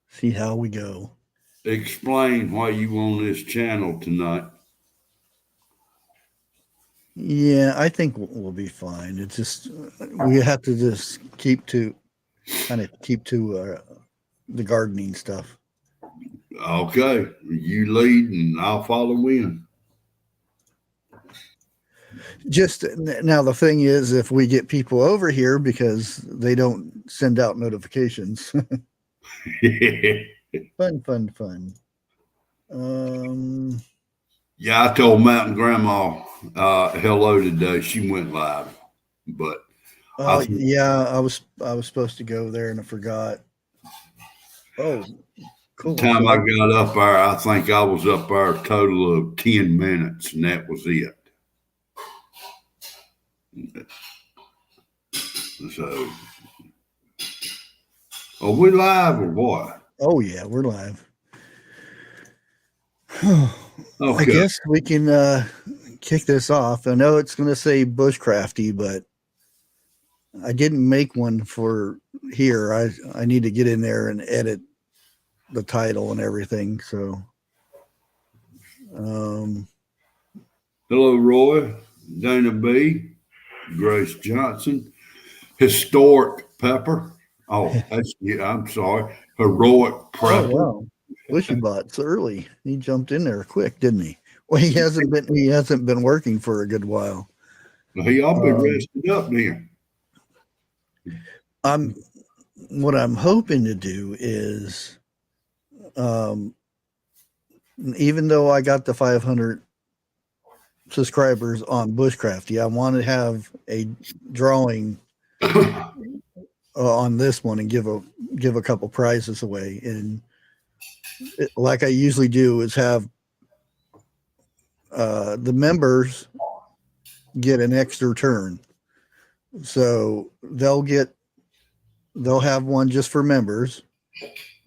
See how we go. Explain why you on this channel tonight. Yeah, I think we'll be fine. It's just we have to just keep to the gardening stuff. Okay, you lead and I'll follow in. Just now, the thing is, if we get people over here because they don't send out notifications. Fun. Yeah, I told Mountain Grandma hello today. She went live, but yeah, I was supposed to go there and I forgot. Oh, cool. The time I got up there, I think I was up there a total of 10 minutes, and that was it. So, are we live or what? Oh yeah, we're live. Okay. I guess we can kick this off. I know it's going to say Bushcrafty, but I didn't make one for here. I need to get in there and edit the title and everything. So, hello, Roy, Dana B, Grace Johnson, Historic Pepper. Oh, I'm sorry, Heroic Prepper. Oh, wow. Bushy Bot's early. He jumped in there quick, didn't he? Well, he hasn't been working for a good while. Well, y'all been rested up then. What I'm hoping to do is, even though I got the 500 subscribers on Bushcraft, I want to have a drawing on this one and give a couple prizes away. And like I usually do is have the members get an extra turn. So they'll have one just for members,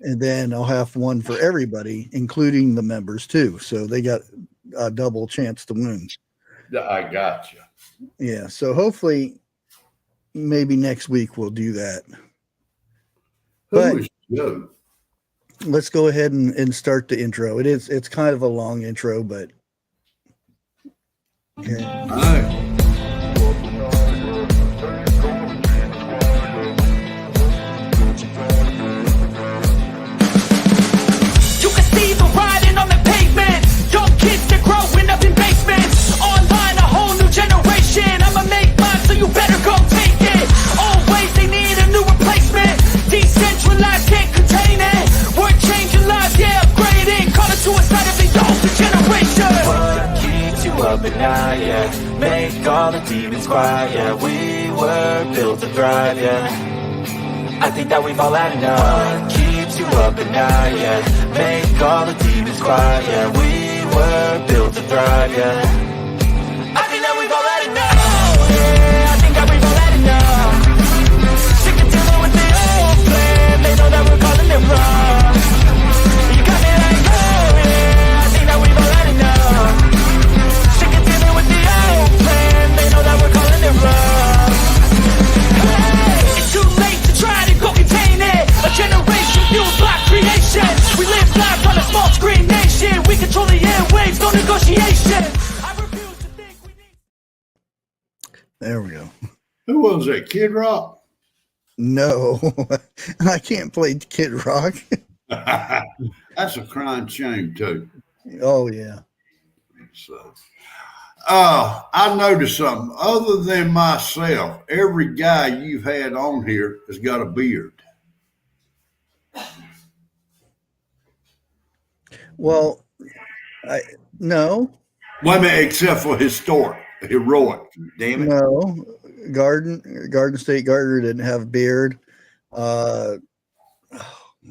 and then I'll have one for everybody, including the members too. So they got a double chance to win. I got you. Yeah. So hopefully maybe next week we'll do that. But let's go ahead and start the intro. It's kind of a long intro, but okay. All right. You can see the riding on the pavement. Young kids, they're growing up in basements. Online, a whole new generation. I'ma make mine, so you better go take it. Always they need a new replacement. Decentralized, can't contain it. We're changing lives, yeah, upgrading. Call it suicide of the older generation. What keeps you up at night, yeah? Make all the demons quiet, yeah. We were built to thrive, yeah. I think that we've all had enough. What keeps you up at night, yeah? Make all the demons quiet, yeah. We were built to thrive, yeah. I think that we've all had enough. Oh, yeah, I think that we've all had enough. Sick of dealing with the old plan. They know that we're calling it wrong. You got me like, oh, yeah, I think that we've all had enough. Sick of dealing with the old plan. They know that we're calling it wrong. Hey, it's too late to try to go contain it. A generation fueled by creation. We live life on a small screen nation. We control the airwaves, no negotiation. I refuse to think we need. There we go. Who was that? Kid Rock? No, I can't play Kid Rock. That's a crying shame too. Oh yeah. So, I noticed something. Other than myself, every guy you've had on here has got a beard. Well, no. Wait a minute, except for heroic. Damn it. No. Garden State Gardener didn't have a beard. What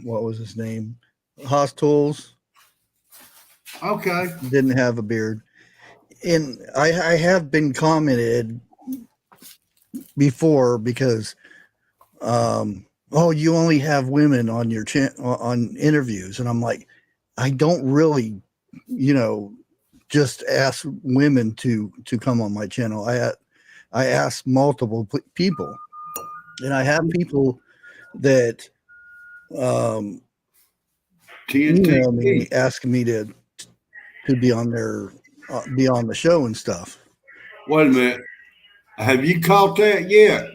was his name? Haas Tools. Okay. Didn't have a beard. And I have been commented before because you only have women on your on interviews, and I'm like, I don't really, just ask women to come on my channel. I ask multiple people, and I have people that emailed me TNT. asking me to be on their be on the show and stuff. Wait a minute. Have you caught that yet?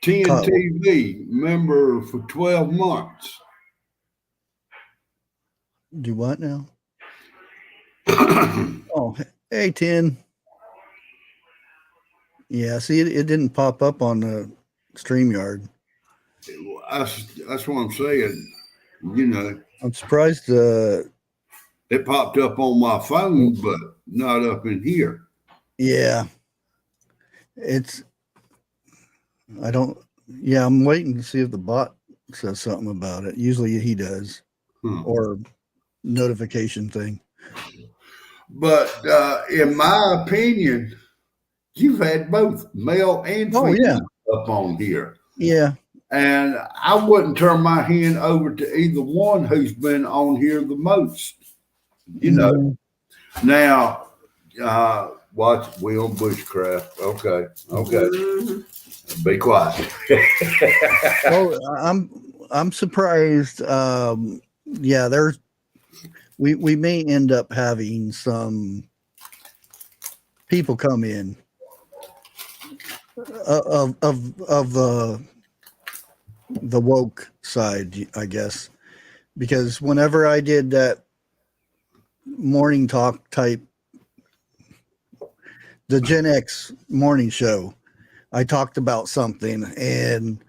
Caught- TNTV member for 12 months. Do what now? Oh, hey, 10. Yeah, see, it didn't pop up on the Streamyard. That's what I'm saying. You know, I'm surprised. it popped up on my phone, but not up in here. Yeah, I don't. Yeah, I'm waiting to see if the bot says something about it. Usually he does, or notification thing. But in my opinion, you've had both male and female up on here. Yeah. And I wouldn't turn my hand over to either one who's been on here the most. You know. Now, watch Will Bushcraft. Okay. Be quiet. Oh, I'm surprised. Yeah, we may end up having some people come in of the woke side, I guess, because whenever I did that morning talk type, the Gen X morning show, I talked about something and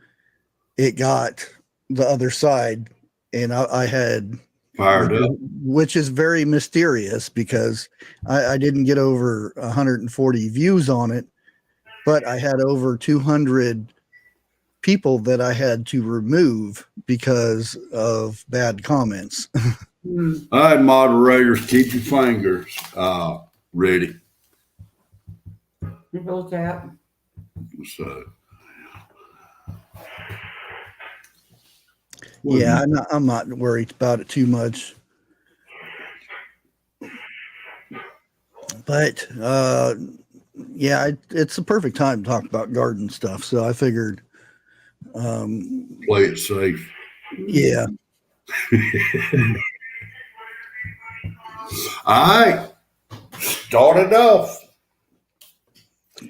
it got the other side, and I had fired up, which is very mysterious because I didn't get over 140 views on it, but I had over 200 people that I had to remove because of bad comments. All right, moderators, keep your fingers ready. Look out. So, yeah, I'm not worried about it too much. But yeah, it's the perfect time to talk about garden stuff. So I figured play it safe. Yeah. All right. Start it off.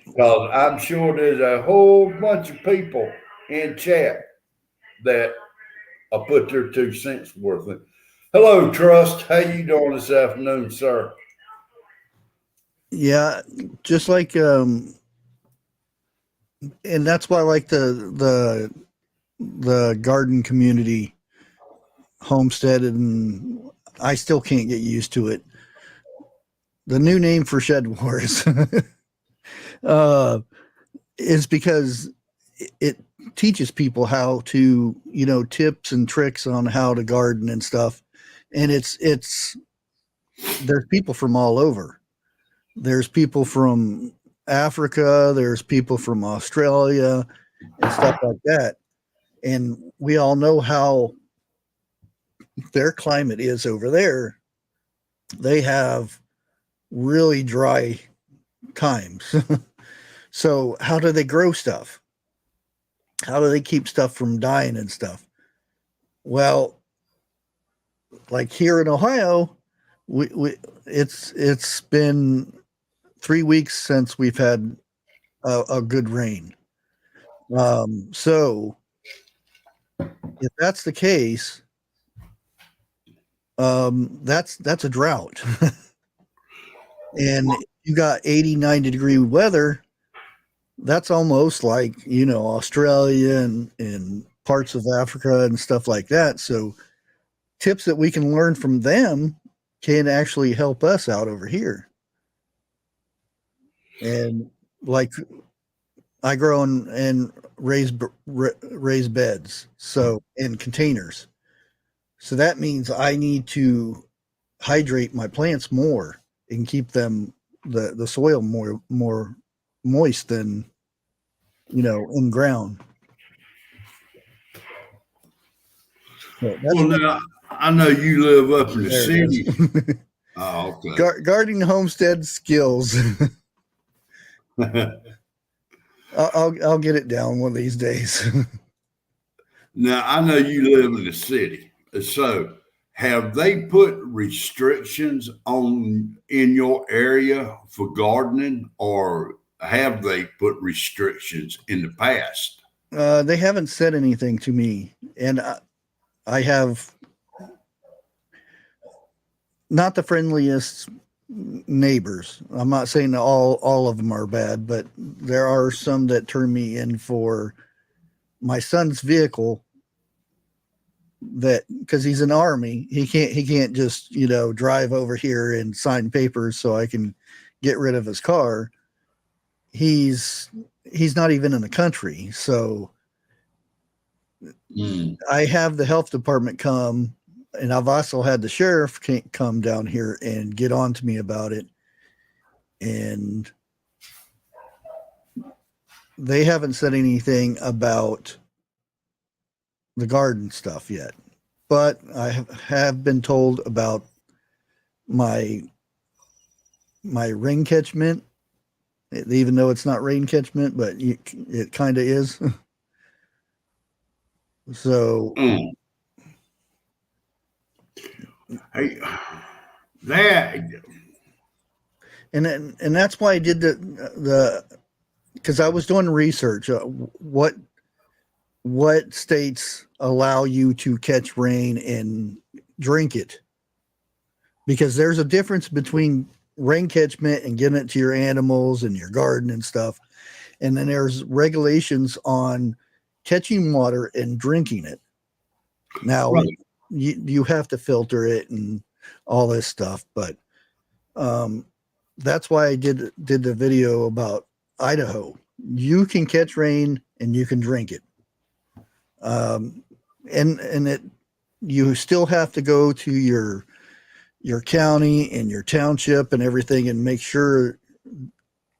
Because I'm sure there's a whole bunch of people in chat that will put their 2 cents worth in. Hello, Trust. How you doing this afternoon, sir? Yeah, just like and that's why I like the garden community homestead, and I still can't get used to it. The new name for Shed Wars is because it teaches people how to, tips and tricks on how to garden and stuff. And there's people from all over. There's people from Africa, there's people from Australia and stuff like that. And we all know how their climate is over there. They have really dry times. So how do they grow stuff? How do they keep stuff from dying and stuff? Well, like here in Ohio, it's been 3 weeks since we've had a good rain. So if that's the case, that's a drought. And you got 80, 90 degree weather. That's almost like, Australia and parts of Africa and stuff like that. So tips that we can learn from them can actually help us out over here. And like I grow and raise beds, so in containers. So that means I need to hydrate my plants more and keep them the soil more moist than in ground. So well, now I know you live up in the city. Oh, okay. Gardening homestead skills. I'll get it down one of these days. Now, I know you live in the city. So have they put restrictions on in your area for gardening, or have they put restrictions in the past? They haven't said anything to me, and I have not the friendliest neighbors. I'm not saying that all of them are bad, but there are some that turn me in for my son's vehicle, that because he's in Army, he can't just drive over here and sign papers so I can get rid of his car. He's not even in the country, so I have the health department come, and I've also had the sheriff come down here and get on to me about it, and they haven't said anything about the garden stuff yet, but I have been told about my rain catchment, even though it's not rain catchment, but it kind of is. So Hey, that and that's why I did the because I was doing research. What states allow you to catch rain and drink it? Because there's a difference between rain catchment and getting it to your animals and your garden and stuff. And then there's regulations on catching water and drinking it. Now, right. you have to filter it and all this stuff, but that's why I did the video about Idaho. You can catch rain and you can drink it. And you still have to go to your county and your township and everything and make sure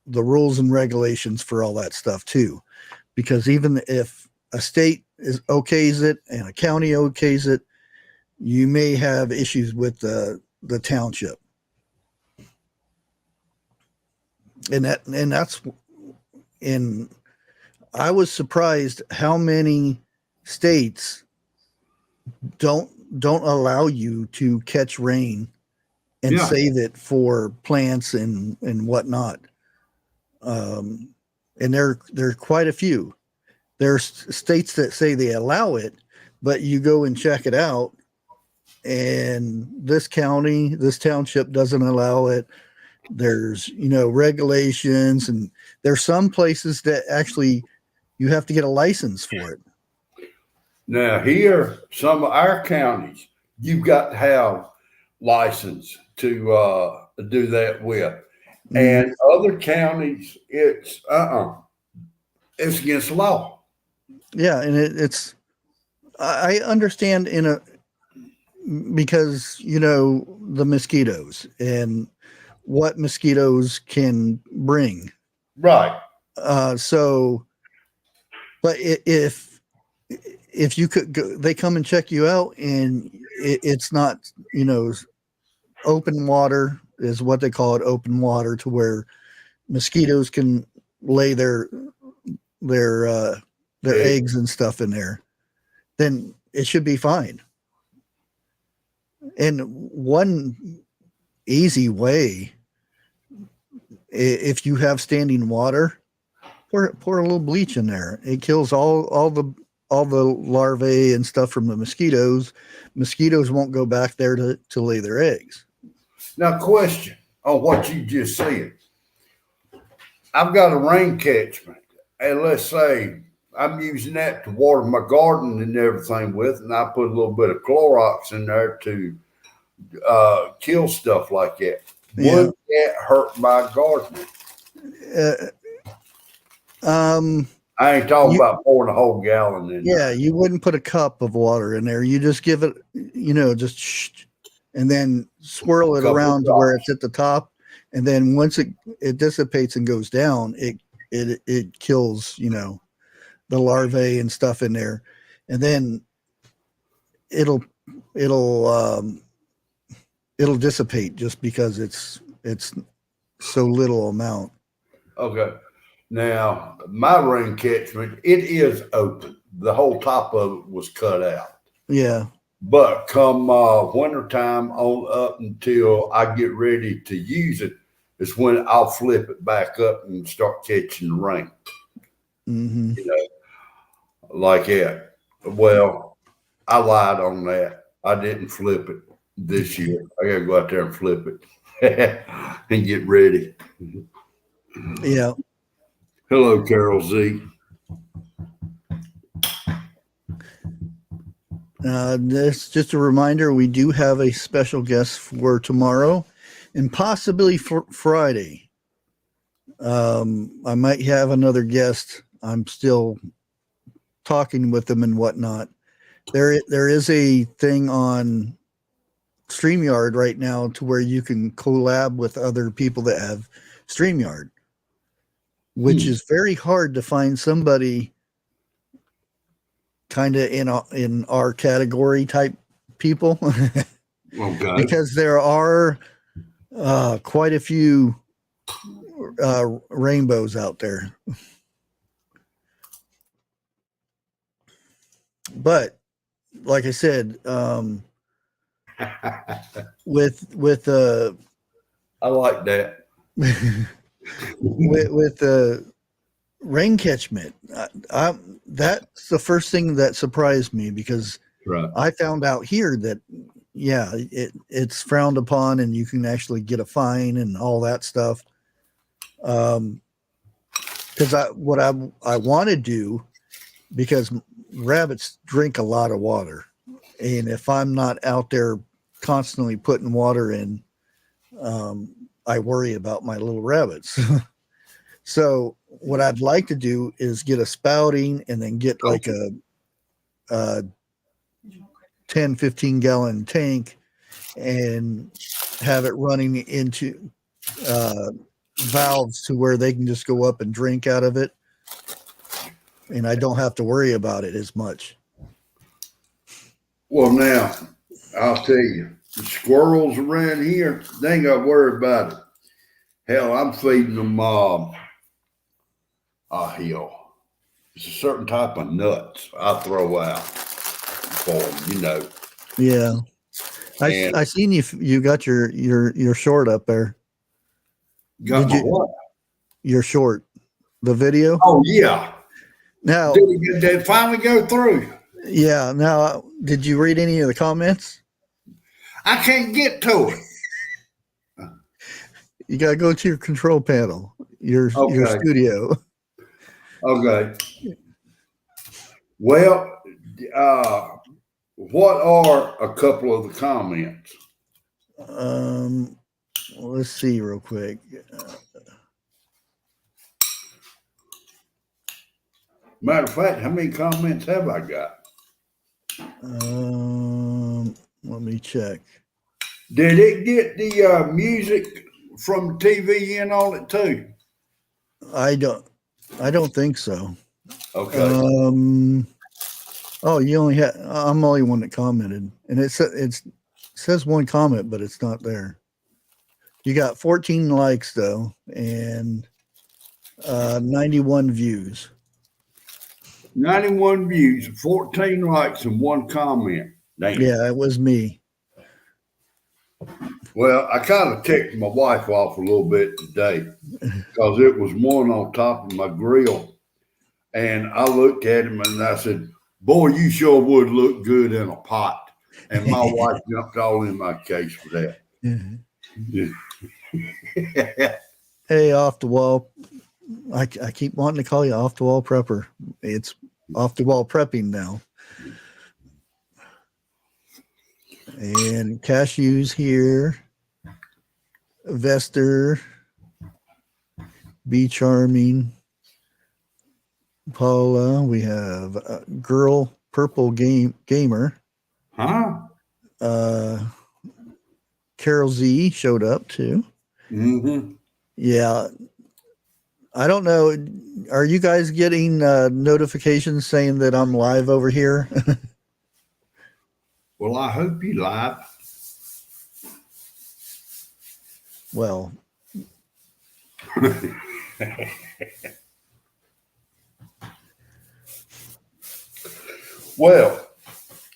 the rules and regulations for all that stuff too, because even if a state okays it and a county okays it, you may have issues with the township. And I was surprised how many states don't allow you to catch rain and save it for plants and whatnot. And there are quite a few. There's states that say they allow it, but you go and check it out, and this county, this township doesn't allow it. There's regulations, and there's some places that actually you have to get a license for it. Now here, some of our counties, you've got to have license to do that with. Mm-hmm. And other counties, it's against the law. Yeah, and it's I understand because the mosquitoes and what mosquitoes can bring. Right. So, but if you could go, they come and check you out, and it's not, open water is what they call it, open water, to where mosquitoes can lay their eggs and stuff in there, then it should be fine. And one easy way, if you have standing water, pour a little bleach in there. It kills all the larvae and stuff from the mosquitoes. Mosquitoes won't go back there to lay their eggs. Now, question on what you just said. I've got a rain catchment, and let's say I'm using that to water my garden and everything with, and I put a little bit of Clorox in there to kill stuff like that. Yeah. Would that hurt my gardening? I ain't talking about pouring a whole gallon in there. Yeah, you wouldn't put a cup of water in there. You just give it, and then swirl it around to where it's at the top. And then once it dissipates and goes down, it kills, the larvae and stuff in there. And then it'll dissipate just because it's so little amount. Okay. Now, my rain catchment, it is open. The whole top of it was cut out. Yeah. But come wintertime on up until I get ready to use it, is when I'll flip it back up and start catching the rain. Mm-hmm. You know, like that. Well, I lied on that. I didn't flip it this year. I got to go out there and flip it and get ready. Yeah. Hello, Carol Z. This just a reminder, we do have a special guest for tomorrow and possibly for Friday. I might have another guest. I'm still talking with them and whatnot. There is a thing on Streamyard right now to where you can collab with other people that have Streamyard, which is very hard to find somebody kind of in our category type people. Okay. Because there are quite a few rainbows out there. But like I said, with I like that. with rain catchment, that's the first thing that surprised me, because Right. I found out here that it's frowned upon and you can actually get a fine and all that stuff. Because what I want to do, because rabbits drink a lot of water, and if I'm not out there constantly putting water in, I worry about my little rabbits. So what I'd like to do is get a spouting and then get like a 10, 15 gallon tank and have it running into valves to where they can just go up and drink out of it. And I don't have to worry about it as much. Well, now, I'll tell you, the squirrels around here, they ain't got to worry about it. Hell, I'm feeding them, hell, it's a certain type of nuts I throw out for them, you know. Yeah. I seen you got your short up there. Got my what? Your short, the video. Oh, yeah. Now, Did it finally go through? yeah. Now, did you read any of the comments? I can't get to it. You got to go to your control panel, your studio. Okay. Well, what are a couple of the comments? Let's see real quick. Matter of fact, how many comments have I got? Let me check. Did it get the music from the TV in on it too? I don't think so. Okay. Oh, I'm the only one that commented, and it says one comment, but it's not there. You got 14 likes though, and 91 views. 91 views, 14 likes, and one comment. Damn. Yeah, it was me. Well, I kind of ticked my wife off a little bit today because it was one on top of my grill. And I looked at him and I said, boy, you sure would look good in a pot. And my wife jumped all in my case for that. Yeah. Hey, off the wall. I keep wanting to call you off the wall prepper. It's off the wall prepping now. And cashews here. Vester. Be Charming. Paula. We have Girl Purple Gamer. Huh? Carol Z showed up too. Mm-hmm. Yeah. I don't know. Are you guys getting notifications saying that I'm live over here? Well, I hope you live. Well, Well,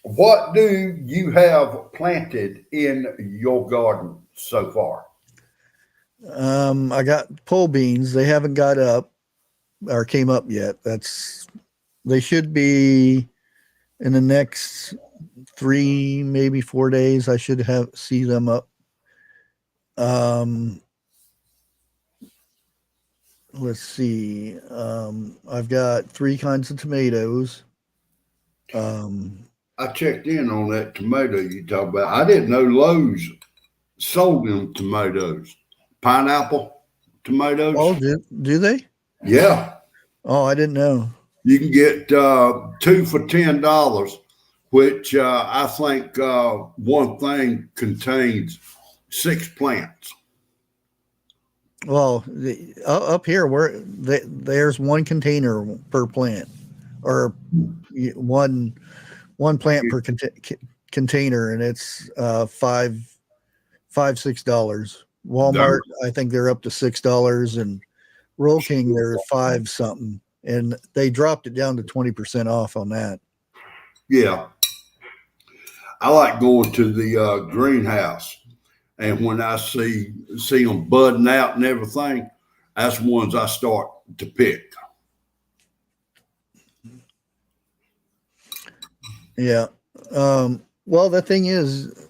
what do you have planted in your garden so far? I got pole beans. They haven't got up or came up yet. They should be in the next 3, maybe 4 days. I should see them up. Let's see. I've got 3 kinds of tomatoes. I checked in on that tomato you talk about. I didn't know Lowe's sold them tomatoes. Pineapple tomatoes. Oh, do they? Yeah. Oh, I didn't know. You can get 2 for $10, which I think one thing contains 6 plants. Well, up here, there's 1 container per plant, or one plant per container, and it's $5-6. Walmart, I think they're up to $6, and Roll King they're 5 something, and they dropped it down to 20% off on that. Yeah, I like going to the greenhouse, and when I see them budding out and everything, that's the ones I start to pick. Yeah. Well, the thing is,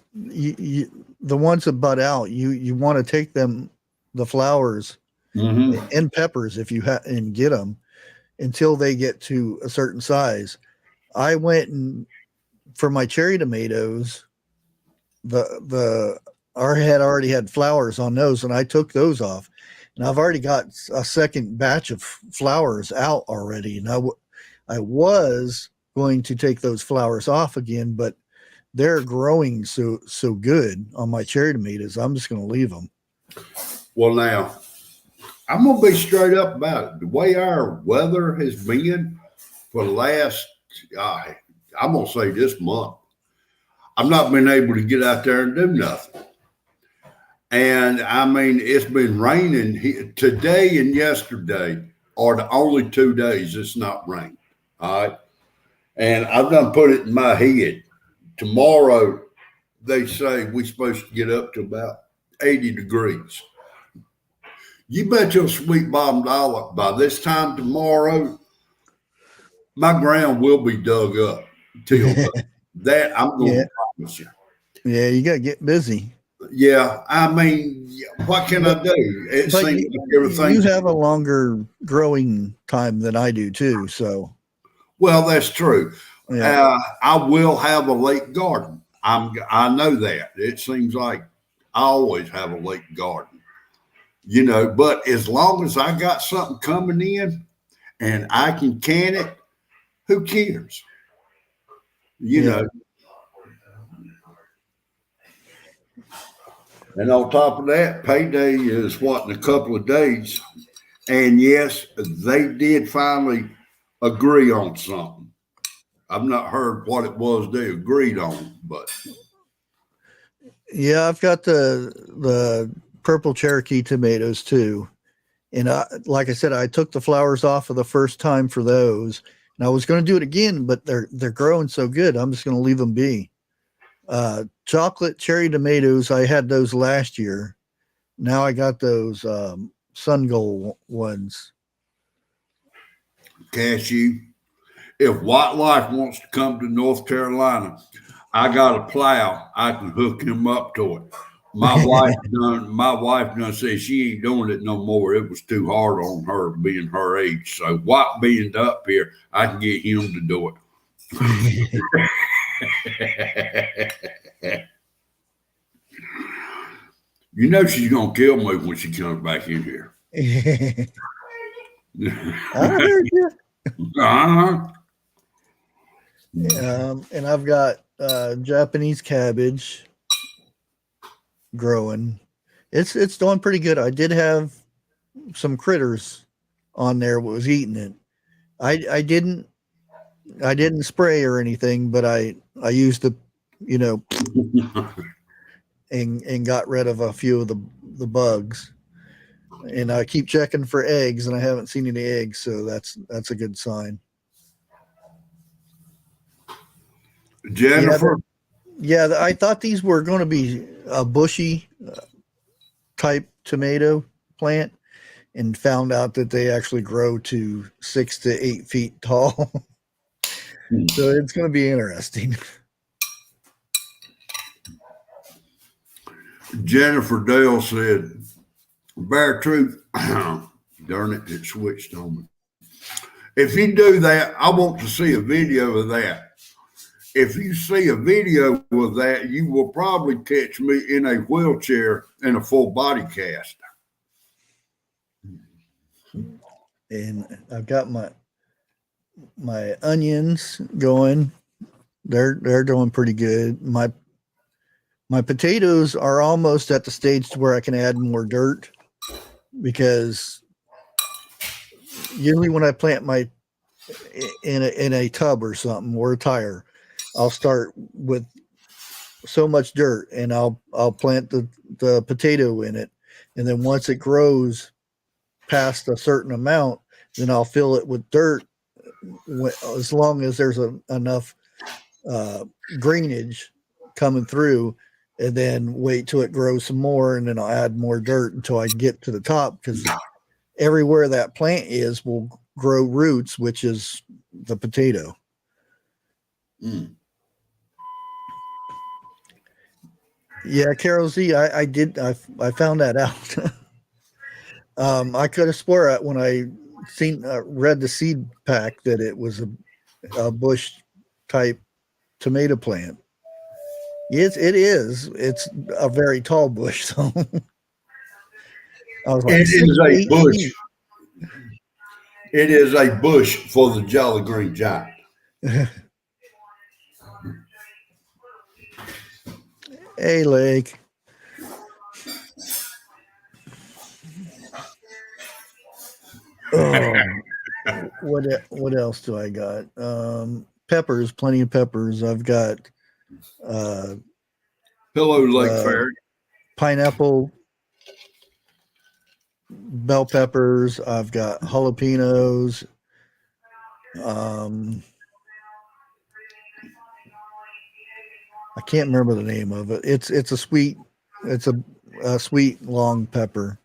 the ones that bud out, you want to take them, the flowers and peppers, if you and get them until they get to a certain size. I went and for my cherry tomatoes, our had already had flowers on those, and I took those off, and I've already got a second batch of flowers out already. And I was going to take those flowers off again, but they're growing so good on my cherry tomatoes. I'm just going to leave them. Well, now I'm going to be straight up about it. The way our weather has been for the last, I'm going to say this month, I've not been able to get out there and do nothing. And I mean, it's been raining today and yesterday are the only 2 days it's not rained. All right. And I've done put it in my head. Tomorrow, they say we're supposed to get up to about 80 degrees. You bet your sweet bottom dollar by this time tomorrow, my ground will be dug up. Till that, I'm going to promise you. Yeah, you got to get busy. Yeah, I mean, what can I do? It But seems like everything. You have a longer growing time than I do too, so. Well, that's true. Yeah. I will have a late garden. I know that. It seems like I always have a late garden, but as long as I got something coming in and I can can it, who cares? You know. And on top of that, payday is in a couple of days. And yes, they did finally agree on something. I've not heard what it was they agreed on, but yeah, I've got the purple Cherokee tomatoes too. And like I said, I took the flowers off for the first time for those, and I was going to do it again, but they're growing so good. I'm just going to leave them be. Chocolate cherry tomatoes, I had those last year. Now I got those Sun Gold ones. Cashew. If Wildlife wants to come to North Carolina, I got a plow. I can hook him up to it. My wife done said she ain't doing it no more. It was too hard on her being her age. So White being up here, I can get him to do it. You know she's gonna kill me when she comes back in here. I heard you. Uh-huh. And I've got Japanese cabbage growing. It's doing pretty good. I did have some critters on there that was eating it. I didn't spray or anything, but I used the and got rid of a few of the bugs. And I keep checking for eggs, and I haven't seen any eggs, so that's a good sign. Jennifer. Yeah, I thought these were going to be a bushy type tomato plant, and found out that they actually grow to 6 to 8 feet tall. So it's going to be interesting. Jennifer Dale said, "Bare truth." Darn it, it switched on me. If you do that, I want to see a video of that. If you see a video of that, you will probably catch me in a wheelchair in a full body cast. And I've got my onions going. They're doing pretty good. My potatoes are almost at the stage to where I can add more dirt, because usually when I plant my in a tub or something or a tire, I'll start with so much dirt, and I'll plant the potato in it, and then once it grows past a certain amount, then I'll fill it with dirt as long as there's enough greenage coming through, and then wait till it grows some more, and then I'll add more dirt until I get to the top, because everywhere that plant is will grow roots, which is the potato. Yeah, Carol Z, I found that out. I could have swore when I read the seed pack that it was a bush type tomato plant. Yes, it is. It's a very tall bush. So I was like, it is a bush. It is a bush for the Jolly Green Giant. Hey, Lake. Oh, what else do I got? Peppers, plenty of peppers. I've got Hello, Lake Fairy. Pineapple, bell peppers. I've got jalapenos. I can't remember the name of it. It's a sweet long pepper.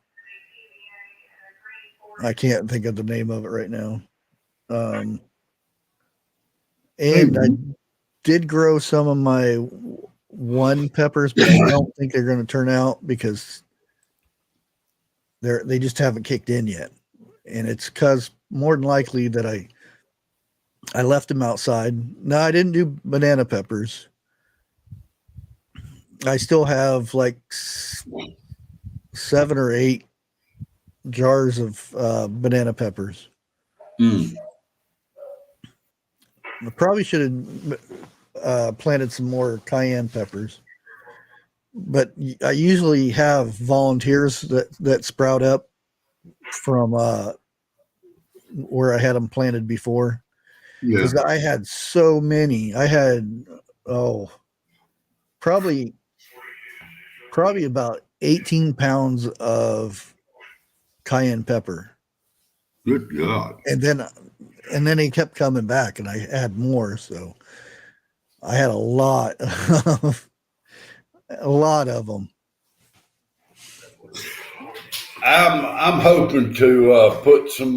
I can't think of the name of it right now. And I did grow some of my one peppers, but I don't think they're going to turn out because they just haven't kicked in yet. And it's because more than likely that I left them outside. No, I didn't do banana peppers. I still have like 7 or 8 jars of banana peppers. I probably should have planted some more cayenne peppers, but I usually have volunteers that sprout up from where I had them planted before. Because I had so many. I had probably about 18 pounds of cayenne pepper. Good God. And then he kept coming back, and I had more. So I had a lot of them. I'm hoping to put some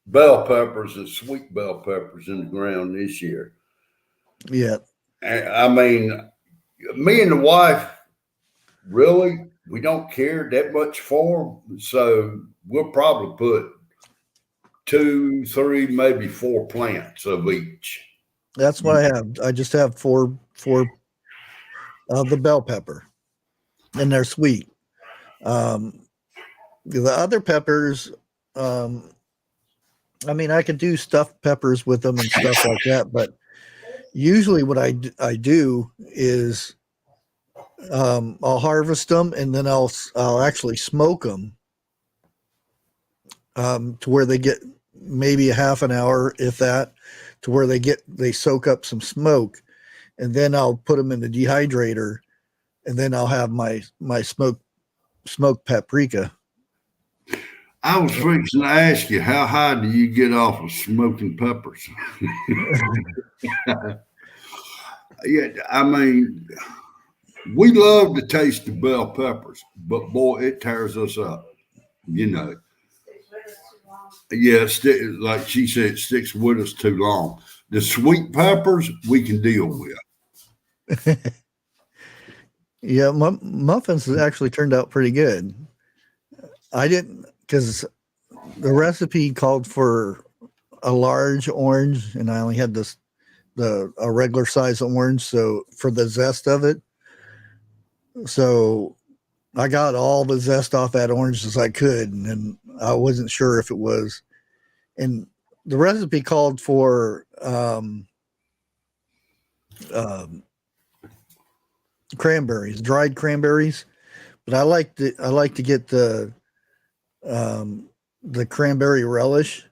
bell peppers and sweet bell peppers in the ground this year. Yeah. I mean, me and the wife, really, we don't care that much for them. So we'll probably put 2, 3, maybe 4 plants of each. That's what I have. I just have 4 of the bell pepper, and they're sweet. The other peppers, I mean, I could do stuffed peppers with them and stuff like that, but usually what I do is I'll harvest them, and then I'll actually smoke them to where they get maybe a half an hour, if that, to where they soak up some smoke, and then I'll put them in the dehydrator, and then I'll have my smoked paprika. I was fixing to ask you, how high do you get off of smoking peppers? Yeah, I mean, we love to taste the bell peppers, but boy, it tears us up. You know. Yeah, like she said, it sticks with us too long. The sweet peppers we can deal with. Yeah, muffins actually turned out pretty good. I didn't, because the recipe called for a large orange, and I only had a regular size orange. So for the zest of it, so I got all the zest off that orange as I could, and then I wasn't sure if it was. And the recipe called for cranberries, dried cranberries, but I like to get the cranberry relish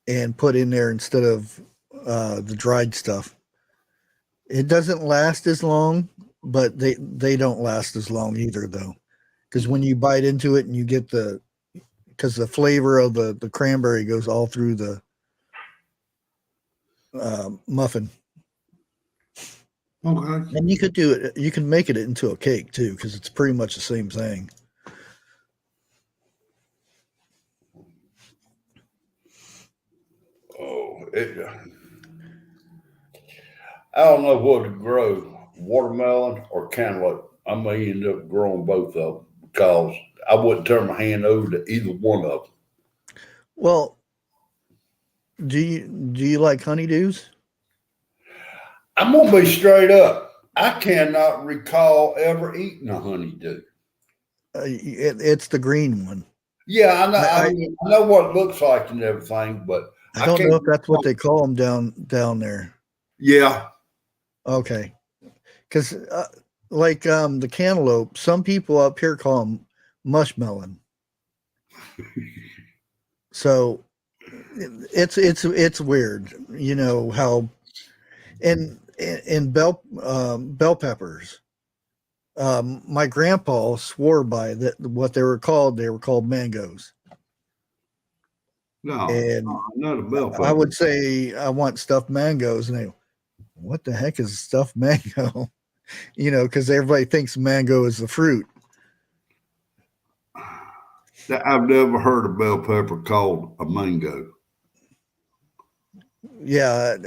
and put in there instead of the dried stuff. It doesn't last as long, but they don't last as long either, though, because when you bite into it and you get because the flavor of the cranberry goes all through the muffin. Okay. And you could do it. You can make it into a cake too, because it's pretty much the same thing. Oh, I don't know what to grow, watermelon or cantaloupe. I may end up growing both of them because I wouldn't turn my hand over to either one of them. Well, do you like honeydews? I'm gonna be straight up. I cannot recall ever eating a honeydew. It's the green one. Yeah, I know. I know what it looks like and everything, but I don't know if that's what they call them down there. Yeah. Okay, because the cantaloupe, some people up here call them mushmelon. So it's weird, you know how, and bell peppers. My grandpa swore by that what they were called. They were called mangoes. No, and not a bell pepper. I would say I want stuffed mangoes, and they, what the heck is a stuffed mango? You know, because everybody thinks mango is the fruit. I've never heard a bell pepper called a mango. Yeah,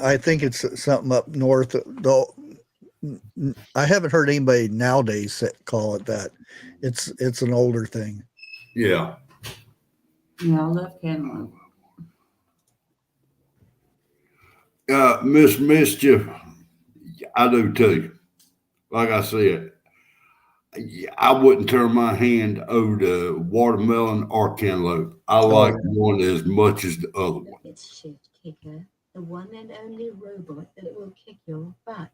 I think it's something up north. Though I haven't heard anybody nowadays call it that. It's an older thing. Yeah. Yeah, I love cantaloupe. Miss Mischief, I do too. Like I said, I wouldn't turn my hand over to watermelon or cantaloupe. I like one as much as the other one. It's Shoot Kicker, the one and only robot that will kick your butt.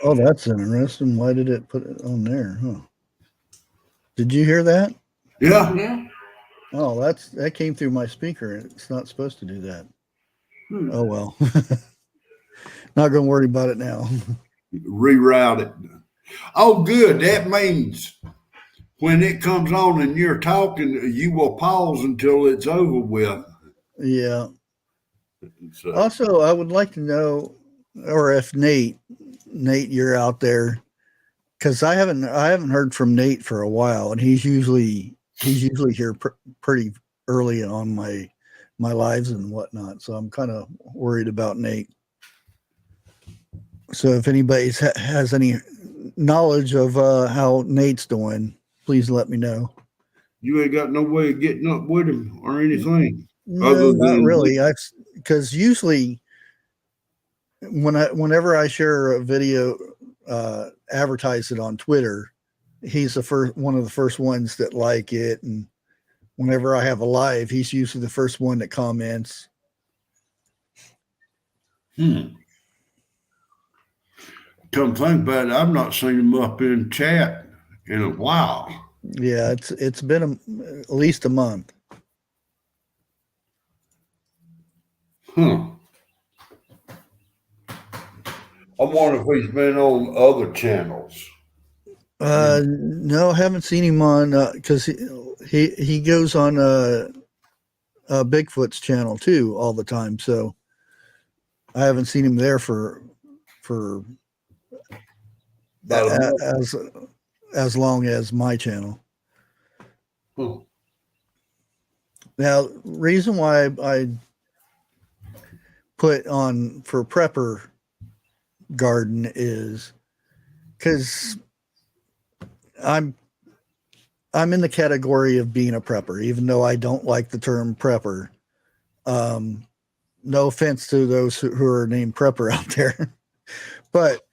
Oh, that's interesting. Why did it put it on there? Huh? Did you hear that? Yeah. Yeah. Oh, that came through my speaker. It's not supposed to do that. Oh well. Not gonna worry about it now. Reroute it. Oh, good. That means when it comes on and you're talking, you will pause until it's over with. Yeah. So. Also, I would like to know, or if Nate, you're out there, because I haven't heard from Nate for a while, and he's usually here pretty early on my lives and whatnot. So I'm kind of worried about Nate. So if anybody has any knowledge of how Nate's doing, please let me know. You ain't got no way of getting up with him or anything. No, not really. Because usually whenever I share a video, advertise it on Twitter, he's one of the first ones that like it, and whenever I have a live, he's usually the first one that comments. Come think about it, I've not seen him up in chat in a while. Yeah, it's been at least a month. I wonder if he's been on other channels. No, I haven't seen him on because he goes on Bigfoot's channel too all the time. So I haven't seen him there for About a month. as long as my channel. Hmm. Now, reason why I put on for prepper garden is because I'm in the category of being a prepper, even though I don't like the term prepper. No offense to those who are named prepper out there, but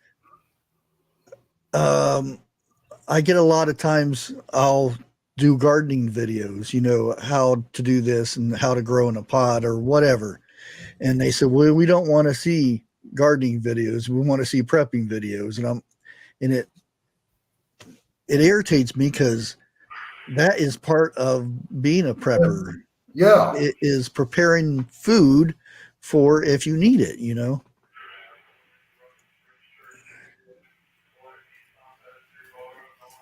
I get a lot of times I'll do gardening videos, you know, how to do this and how to grow in a pot or whatever. And they said, well, we don't want to see gardening videos. We want to see prepping videos. And it irritates me because that is part of being a prepper. Yeah. It is preparing food for if you need it, you know?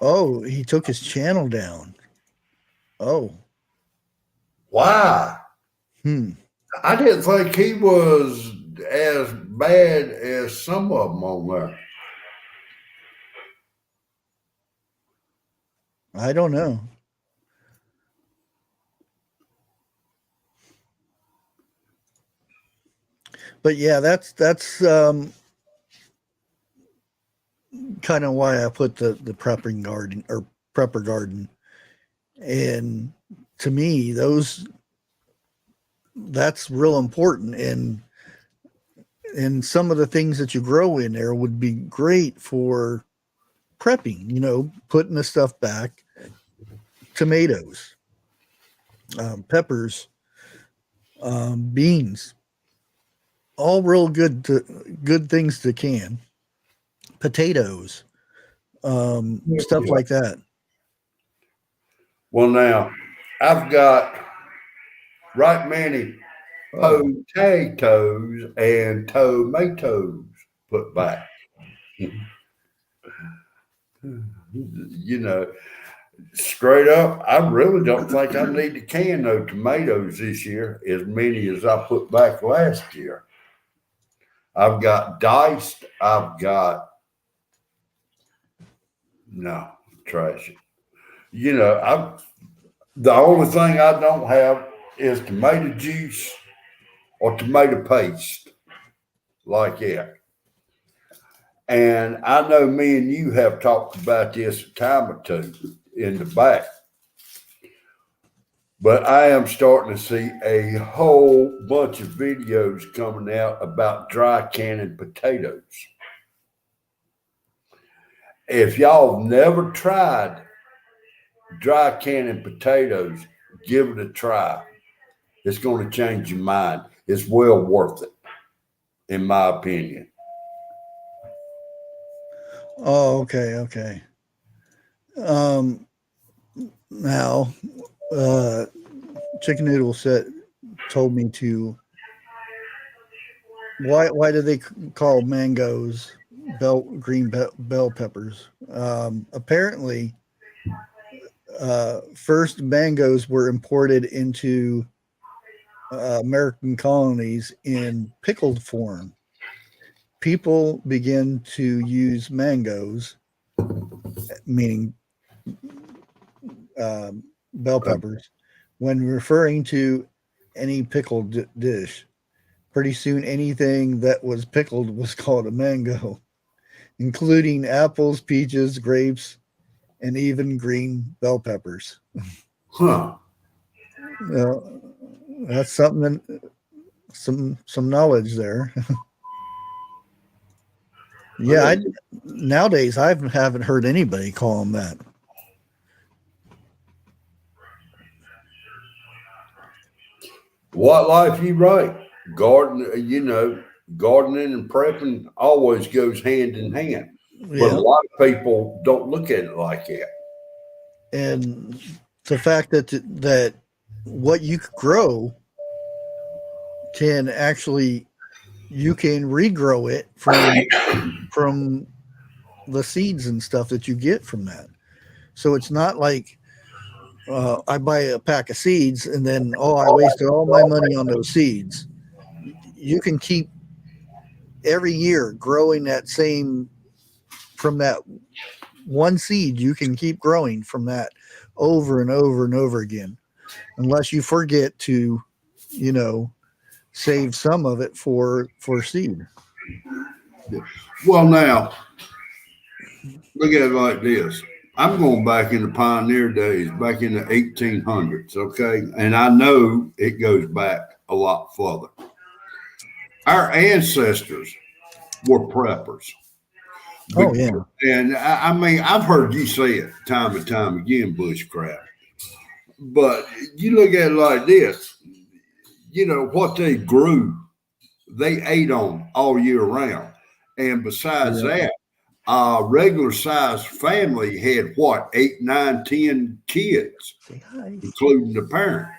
Oh, he took his channel down. Oh. Why? Hmm. I didn't think he was as bad as some of them on there. I don't know. But yeah, that's kind of why I put the prepping garden or prepper garden. And to me, that's real important. And some of the things that you grow in there would be great for prepping, you know, putting the stuff back. Tomatoes, peppers, beans, all real good things to can. Potatoes, stuff like that. Well, now I've got right many potatoes and tomatoes put back. You know, straight up, I really don't think I need to can no tomatoes this year as many as I put back last year. I've got diced, no, trash it. You know, the only thing I don't have is tomato juice or tomato paste like that. And I know me and you have talked about this a time or two in the back. But I am starting to see a whole bunch of videos coming out about dry canning potatoes. If y'all have never tried dry canning potatoes, give it a try. It's going to change your mind. It's well worth it, in my opinion. Oh, okay. Now, Chicken Noodle told me to. Why do they call mangoes green bell peppers? Apparently, first mangoes were imported into American colonies in pickled form. People begin to use mangoes, meaning bell peppers, when referring to any pickled dish. Pretty soon, anything that was pickled was called a mango, including apples, peaches, grapes, and even green bell peppers. Huh. That's something, some knowledge there. Yeah, nowadays I haven't heard anybody call them that. What life you right? Gardening and prepping always goes hand in hand. But Yeah. a lot of people don't look at it like that. And the fact that what you grow can actually, you can regrow it from the seeds and stuff that you get from that. So it's not like I buy a pack of seeds and then I wasted all my money on those seeds. You can keep every year growing that same from that one seed. You can keep growing from that over and over and over again, unless you forget to, save some of it for seed. Well, now, look at it like this. I'm going back in the pioneer days, back in the 1800s, okay? And I know it goes back a lot further. Our ancestors were preppers. Oh, yeah. And I mean, I've heard you say it time and time again, Bushcraft. But you look at it like this, what they grew, they ate on all year round. And besides that, a regular sized family had what, 8, 9, 10 kids, including the parents.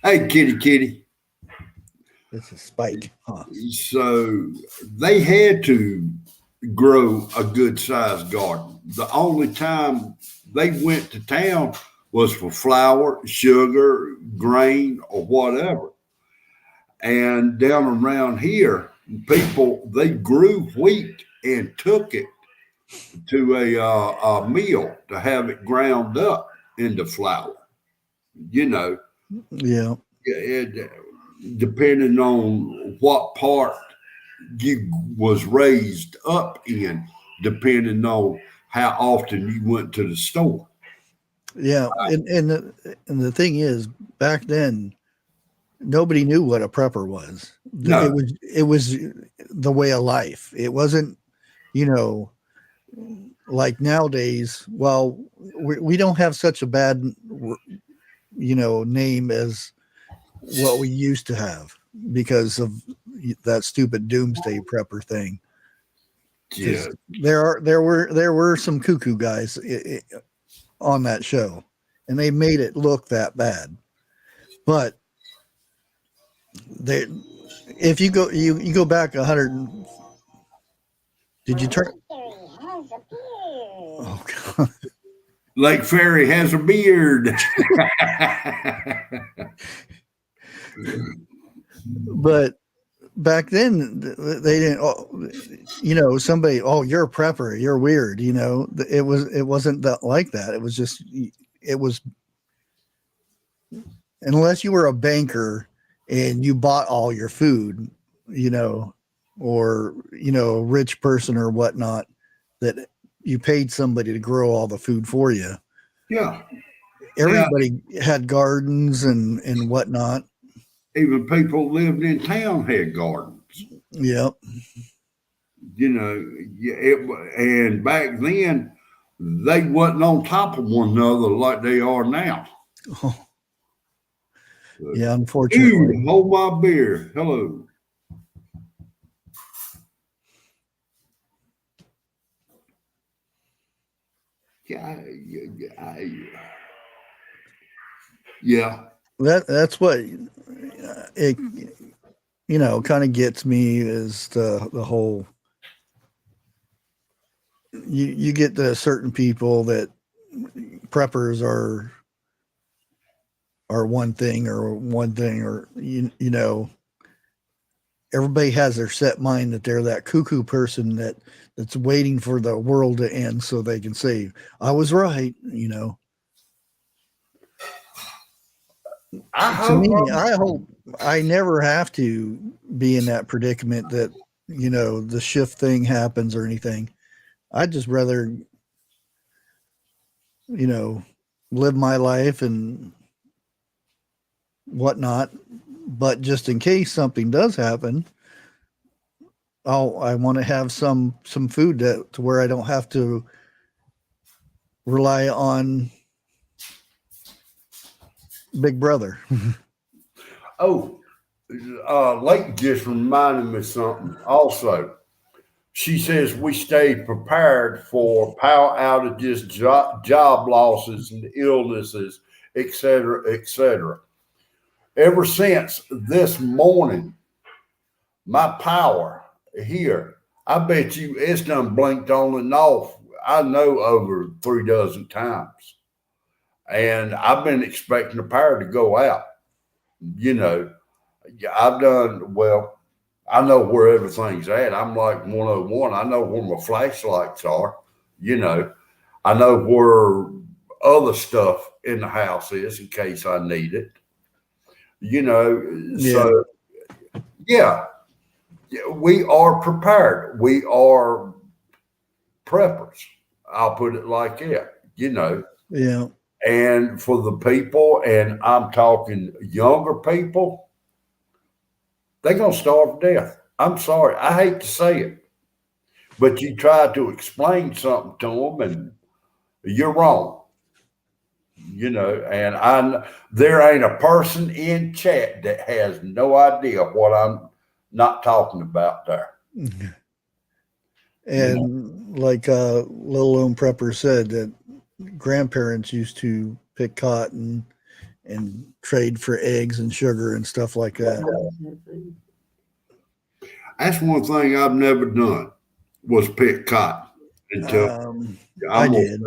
Hey, kitty. It's a Spike. Huh? So they had to grow a good sized garden. The only time they went to town was for flour, sugar, grain, or whatever. And down around here, people, they grew wheat and took it to a mill to have it ground up into flour. Yeah. Depending on what part you was raised up in, depending on how often you went to the store. Yeah, and the thing is, back then, nobody knew what a prepper was. No. It was the way of life. It wasn't, like nowadays. Well, we don't have such a bad, name as what we used to have because of that stupid doomsday prepper thing. Yeah, there were some cuckoo guys on that show, and they made it look that bad. But if you go back 100, did you turn? Oh God! Lake Ferry has a beard. But back then they didn't. Somebody. Oh, you're a prepper. You're weird. It wasn't like that. It was just. It was. Unless you were a banker and you bought all your food, or a rich person or whatnot, that you paid somebody to grow all the food for you. Yeah. Everybody had gardens and whatnot. Even people lived in town had gardens. Yep. And back then they wasn't on top of one another like they are now. Oh. Yeah, unfortunately. Dude, hold my beer. Hello. Yeah. That's what it kind of gets me is the whole you get the certain people that preppers are one thing or everybody has their set mind that they're that cuckoo person that's waiting for the world to end so they can say I was right. I hope I never have to be in that predicament that the shift thing happens or anything. I'd just rather live my life and whatnot, but just in case something does happen, I want to have some food to where I don't have to rely on Big Brother. Oh, Lake just reminded me something. Also, she says we stayed prepared for power outages, job losses, and illnesses, et cetera, et cetera. Ever since this morning, my power here, I bet you it's done blinked on and off. I know over 36 times. And I've been expecting the power to go out. I've done, well, I know where everything's at. I'm like 101. I know where my flashlights are. You know, I know where other stuff in the house is in case I need it. You know, so yeah, we are prepared. We are preppers. I'll put it like that, you know. Yeah. And for the people, and I'm talking younger people, they're going to starve to death. I'm sorry. I hate to say it. But you try to explain something to them and you're wrong. You know, and there ain't a person in chat that has no idea what I'm not talking about there. And like Little Lone Prepper said, that grandparents used to pick cotton and trade for eggs and sugar and stuff like that. That's one thing I've never done was pick cotton until I did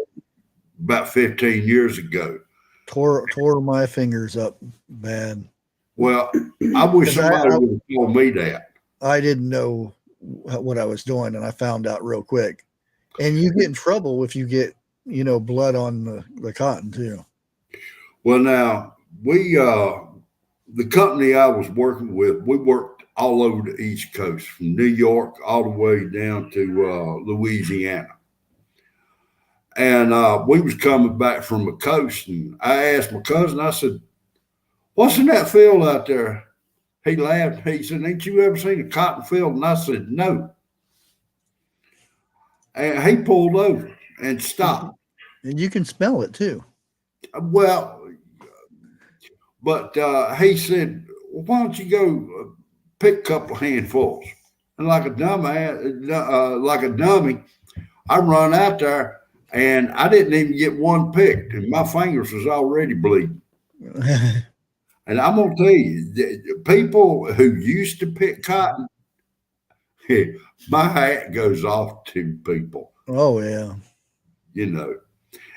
about 15 years ago. Tore my fingers up bad. Well, I wish somebody would have told me that. I didn't know what I was doing, and I found out real quick. And you get in trouble if you get, you know, blood on the cotton too. Well, now the company I was working with, we worked all over the East Coast, from New York all the way down to Louisiana. And we was coming back from the coast, and I asked my cousin, I said, "What's in that field out there?" He laughed. He said, "Ain't you ever seen a cotton field?" And I said, "No." And he pulled over and stopped. And you can smell it too. Well, but he said, "Well, why don't you go pick a couple of handfuls?" And like a dummy, I run out there, and I didn't even get one picked, and my fingers was already bleeding. And I'm gonna tell you, the people who used to pick cotton, my hat goes off to people. Oh yeah. You know,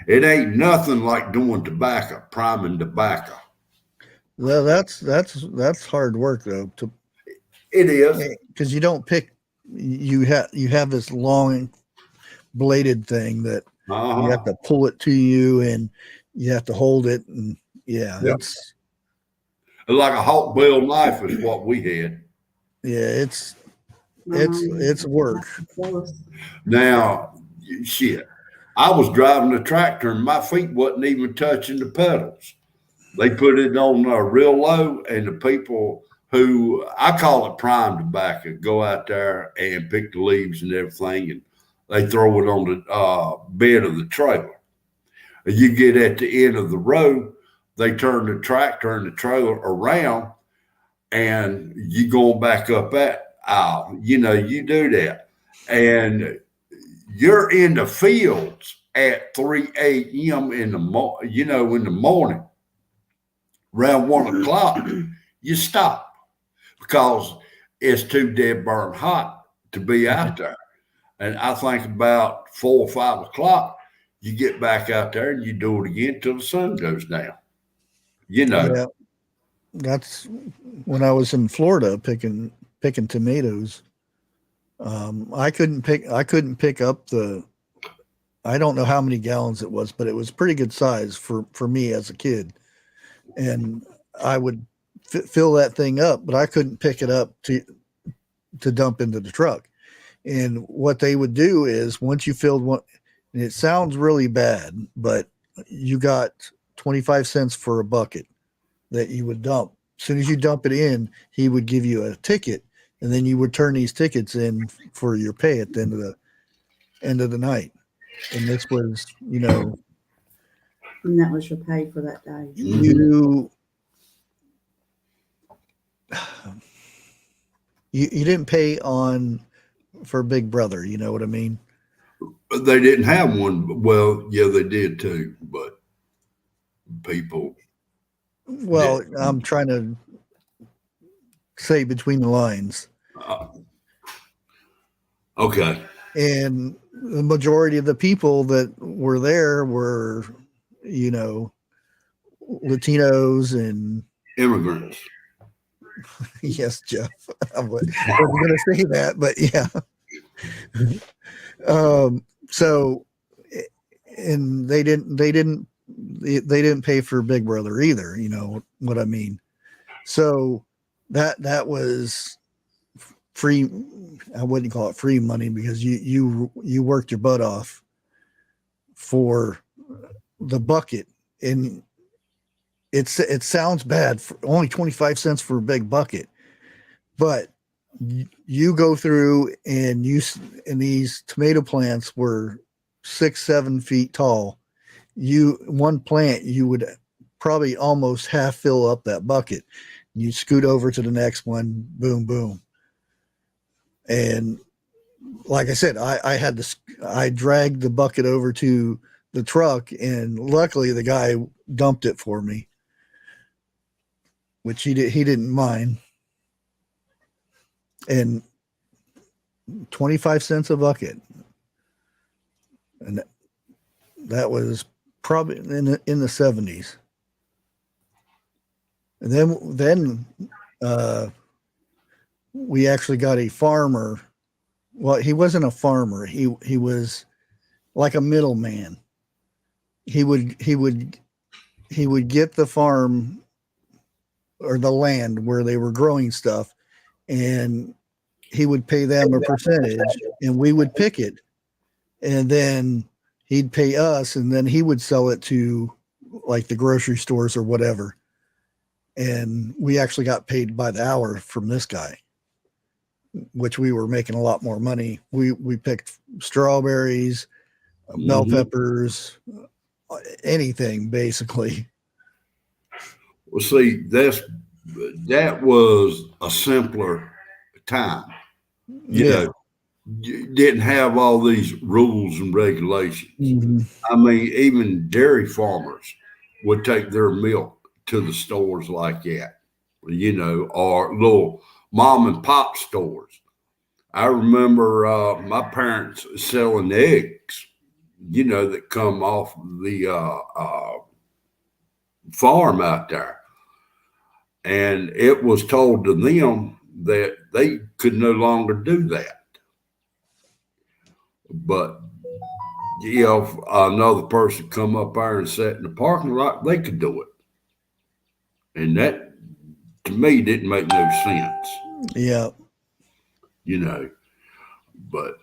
it ain't nothing like doing tobacco, priming tobacco. Well, that's hard work though. It is, because you don't pick. You have this long bladed thing that you have to pull it to you, and you have to hold it, and it's like a hawk bill knife is what we had. Yeah, it's work. Now, shit, I was driving the tractor and my feet wasn't even touching the pedals. They put it on real low, and the people who, I call it prime tobacco, go out there and pick the leaves and everything, and they throw it on the bed of the trailer. And you get at the end of the road, they turn the tractor and the trailer around, and you going back up that aisle. You know, you do that. And you're in the fields at 3 a.m. in the morning. Around 1 o'clock, you stop because it's too dead burn hot to be out there. And I think about 4 or 5 o'clock, you get back out there and you do it again till the sun goes down. You know. Yeah. That's when I was in Florida picking tomatoes. I couldn't pick up I don't know how many gallons it was, but it was pretty good size for me as a kid. And I would fill that thing up, but I couldn't pick it up to dump into the truck. And what they would do is, once you filled one, and it sounds really bad, but you got 25 cents for a bucket that you would dump. As soon as you dump it in, he would give you a ticket, and then you would turn these tickets in for your pay at the end of the night. And this was, you know, and that was your pay for that day. You didn't pay for Big Brother, you know what I mean? They didn't have one. Well, yeah, they did too, but people. Well, I'm trying to say between the lines. Okay. And the majority of the people that were there were, you know, Latinos and immigrants. Yes, Jeff. I wasn't going to say that, but yeah. So, and they didn't pay for Big Brother either. You know what I mean? So that was free. I wouldn't call it free money because you worked your butt off for the bucket, and it sounds bad for only 25 cents for a big bucket, but you go through and these tomato plants were 6-7 feet tall. One plant you would probably almost half fill up that bucket. You scoot over to the next one, boom, boom. And like I said, I dragged the bucket over to the truck, and luckily the guy dumped it for me, which he didn't mind. And 25 cents a bucket. And that was probably in the 70s. And then we actually got a farmer. Well, he wasn't a farmer. He was like a middleman. He would get the farm or the land where they were growing stuff, and he would pay them a percentage, and we would pick it, and then he'd pay us, and then he would sell it to like the grocery stores or whatever. And we actually got paid by the hour from this guy, which we were making a lot more money. We picked strawberries, bell peppers, anything basically. Well, see, that was a simpler time. You know, you didn't have all these rules and regulations. Mm-hmm. I mean, even dairy farmers would take their milk to the stores like that, you know, or little mom and pop stores. I remember my parents selling eggs, you know, that come off the farm out there. And it was told to them that they could no longer do that. But, you know, if another person come up there and sat in the parking lot, they could do it. And that, to me, didn't make no sense. Yeah. You know, but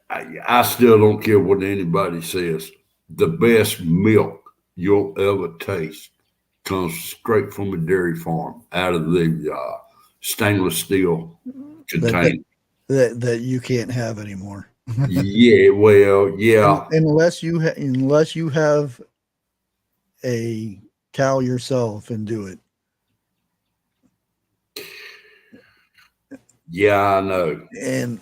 I still don't care what anybody says. The best milk you'll ever taste comes straight from a dairy farm out of the stainless steel container. That you can't have anymore. Yeah, well, yeah. Unless you have a cow yourself and do it. Yeah, I know. And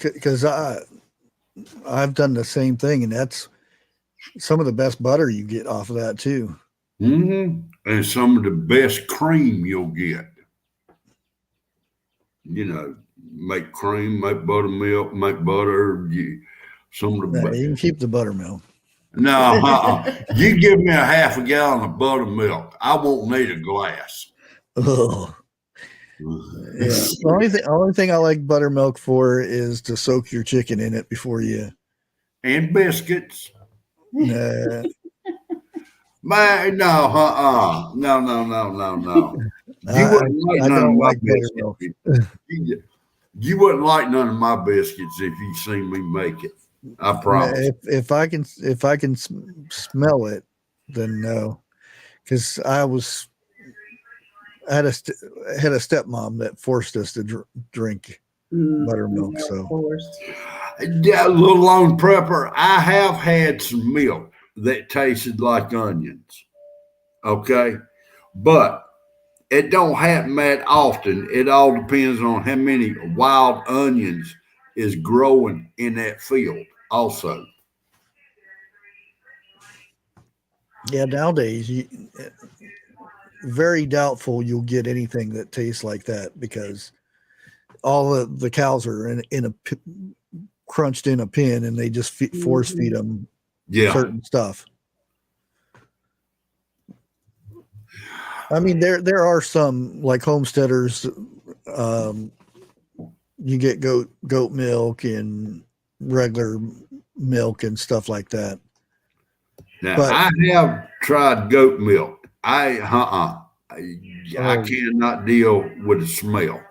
because I've done the same thing, and that's some of the best butter you get off of that too. Mm-hmm. And some of the best cream you'll get. You know, make cream, make buttermilk, make butter. Some of the You can keep the buttermilk. No, you give me a half a gallon of buttermilk, I won't need a glass. Oh. Yeah. The only thing I like buttermilk for is to soak your chicken in it before you. And biscuits. Man, no. You wouldn't like I none of don't my like buttermilk. biscuits. You wouldn't like none of my biscuits if you seen me make it. I promise. If I can smell it, then no, because I had a stepmom that forced us to drink buttermilk. So, yeah, little lone prepper, I have had some milk that tasted like onions. Okay, but it don't happen that often. It all depends on how many wild onions is growing in that field. Also, yeah, nowadays very doubtful you'll get anything that tastes like that because all the cows are crunched in a pen, and they just force feed them certain stuff. I mean, there are some like homesteaders. You get goat milk and regular milk and stuff like that. Now, But- I have tried goat milk. I Oh. cannot deal with the smell.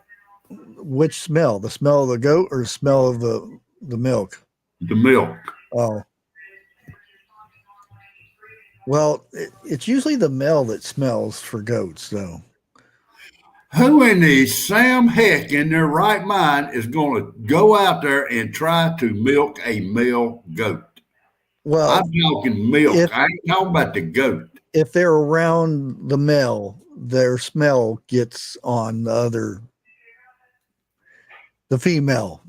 Which smell? The smell of the goat or the smell of the milk? The milk. Oh. Well, it's usually the male that smells for goats, though. Who in the Sam heck in their right mind is going to go out there and try to milk a male goat? Well, I'm talking milk. if- I ain't talking about the goat. if they're around the male, their smell gets on the female.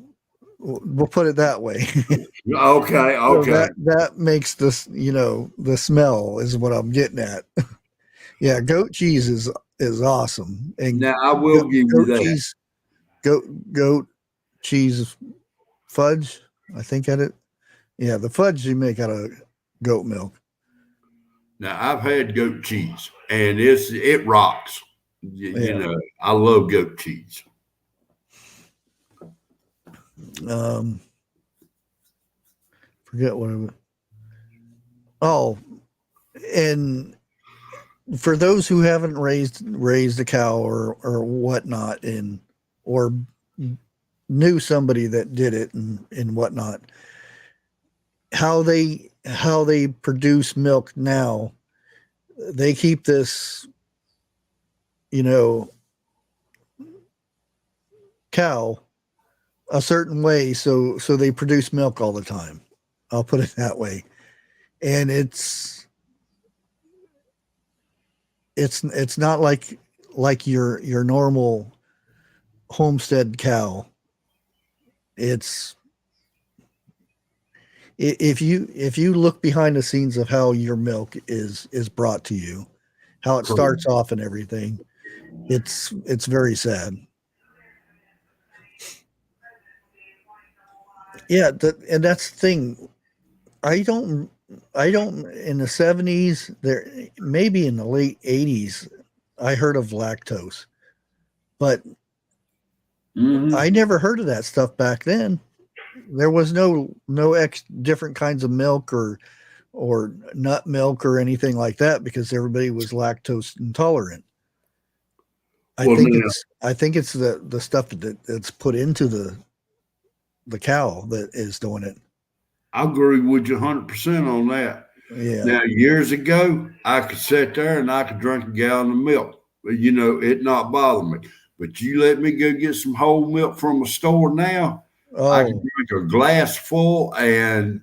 We'll put it that way. Okay, So okay. that makes this, the smell is what I'm getting at. Yeah, goat cheese is awesome. And Now I will give you goat that. cheese, goat cheese fudge, I think at it. Yeah, the fudge you make out of goat milk. Now I've had goat cheese, and it rocks. You Yeah. know, I love goat cheese. Forget what it was. Oh, and for those who haven't raised a cow or whatnot, or knew somebody that did it and whatnot, how they produce milk now, they keep this, cow a certain way, so they produce milk all the time. I'll put it that way. And it's not like your normal homestead cow. It's if you look behind the scenes of how your milk is brought to you, how it starts off and everything, it's very sad. Yeah, and that's the thing. I don't in the 70s, there maybe in the late 80s, I heard of lactose, but I never heard of that stuff back then. There was no different kinds of milk or nut milk or anything like that because everybody was lactose intolerant. I think it's the stuff that's put into the cow that is doing it. I agree with you 100% on that. Yeah. Now, years ago, I could sit there and I could drink a gallon of milk. It not bother me. But you let me go get some whole milk from a store now, I can drink a glass full and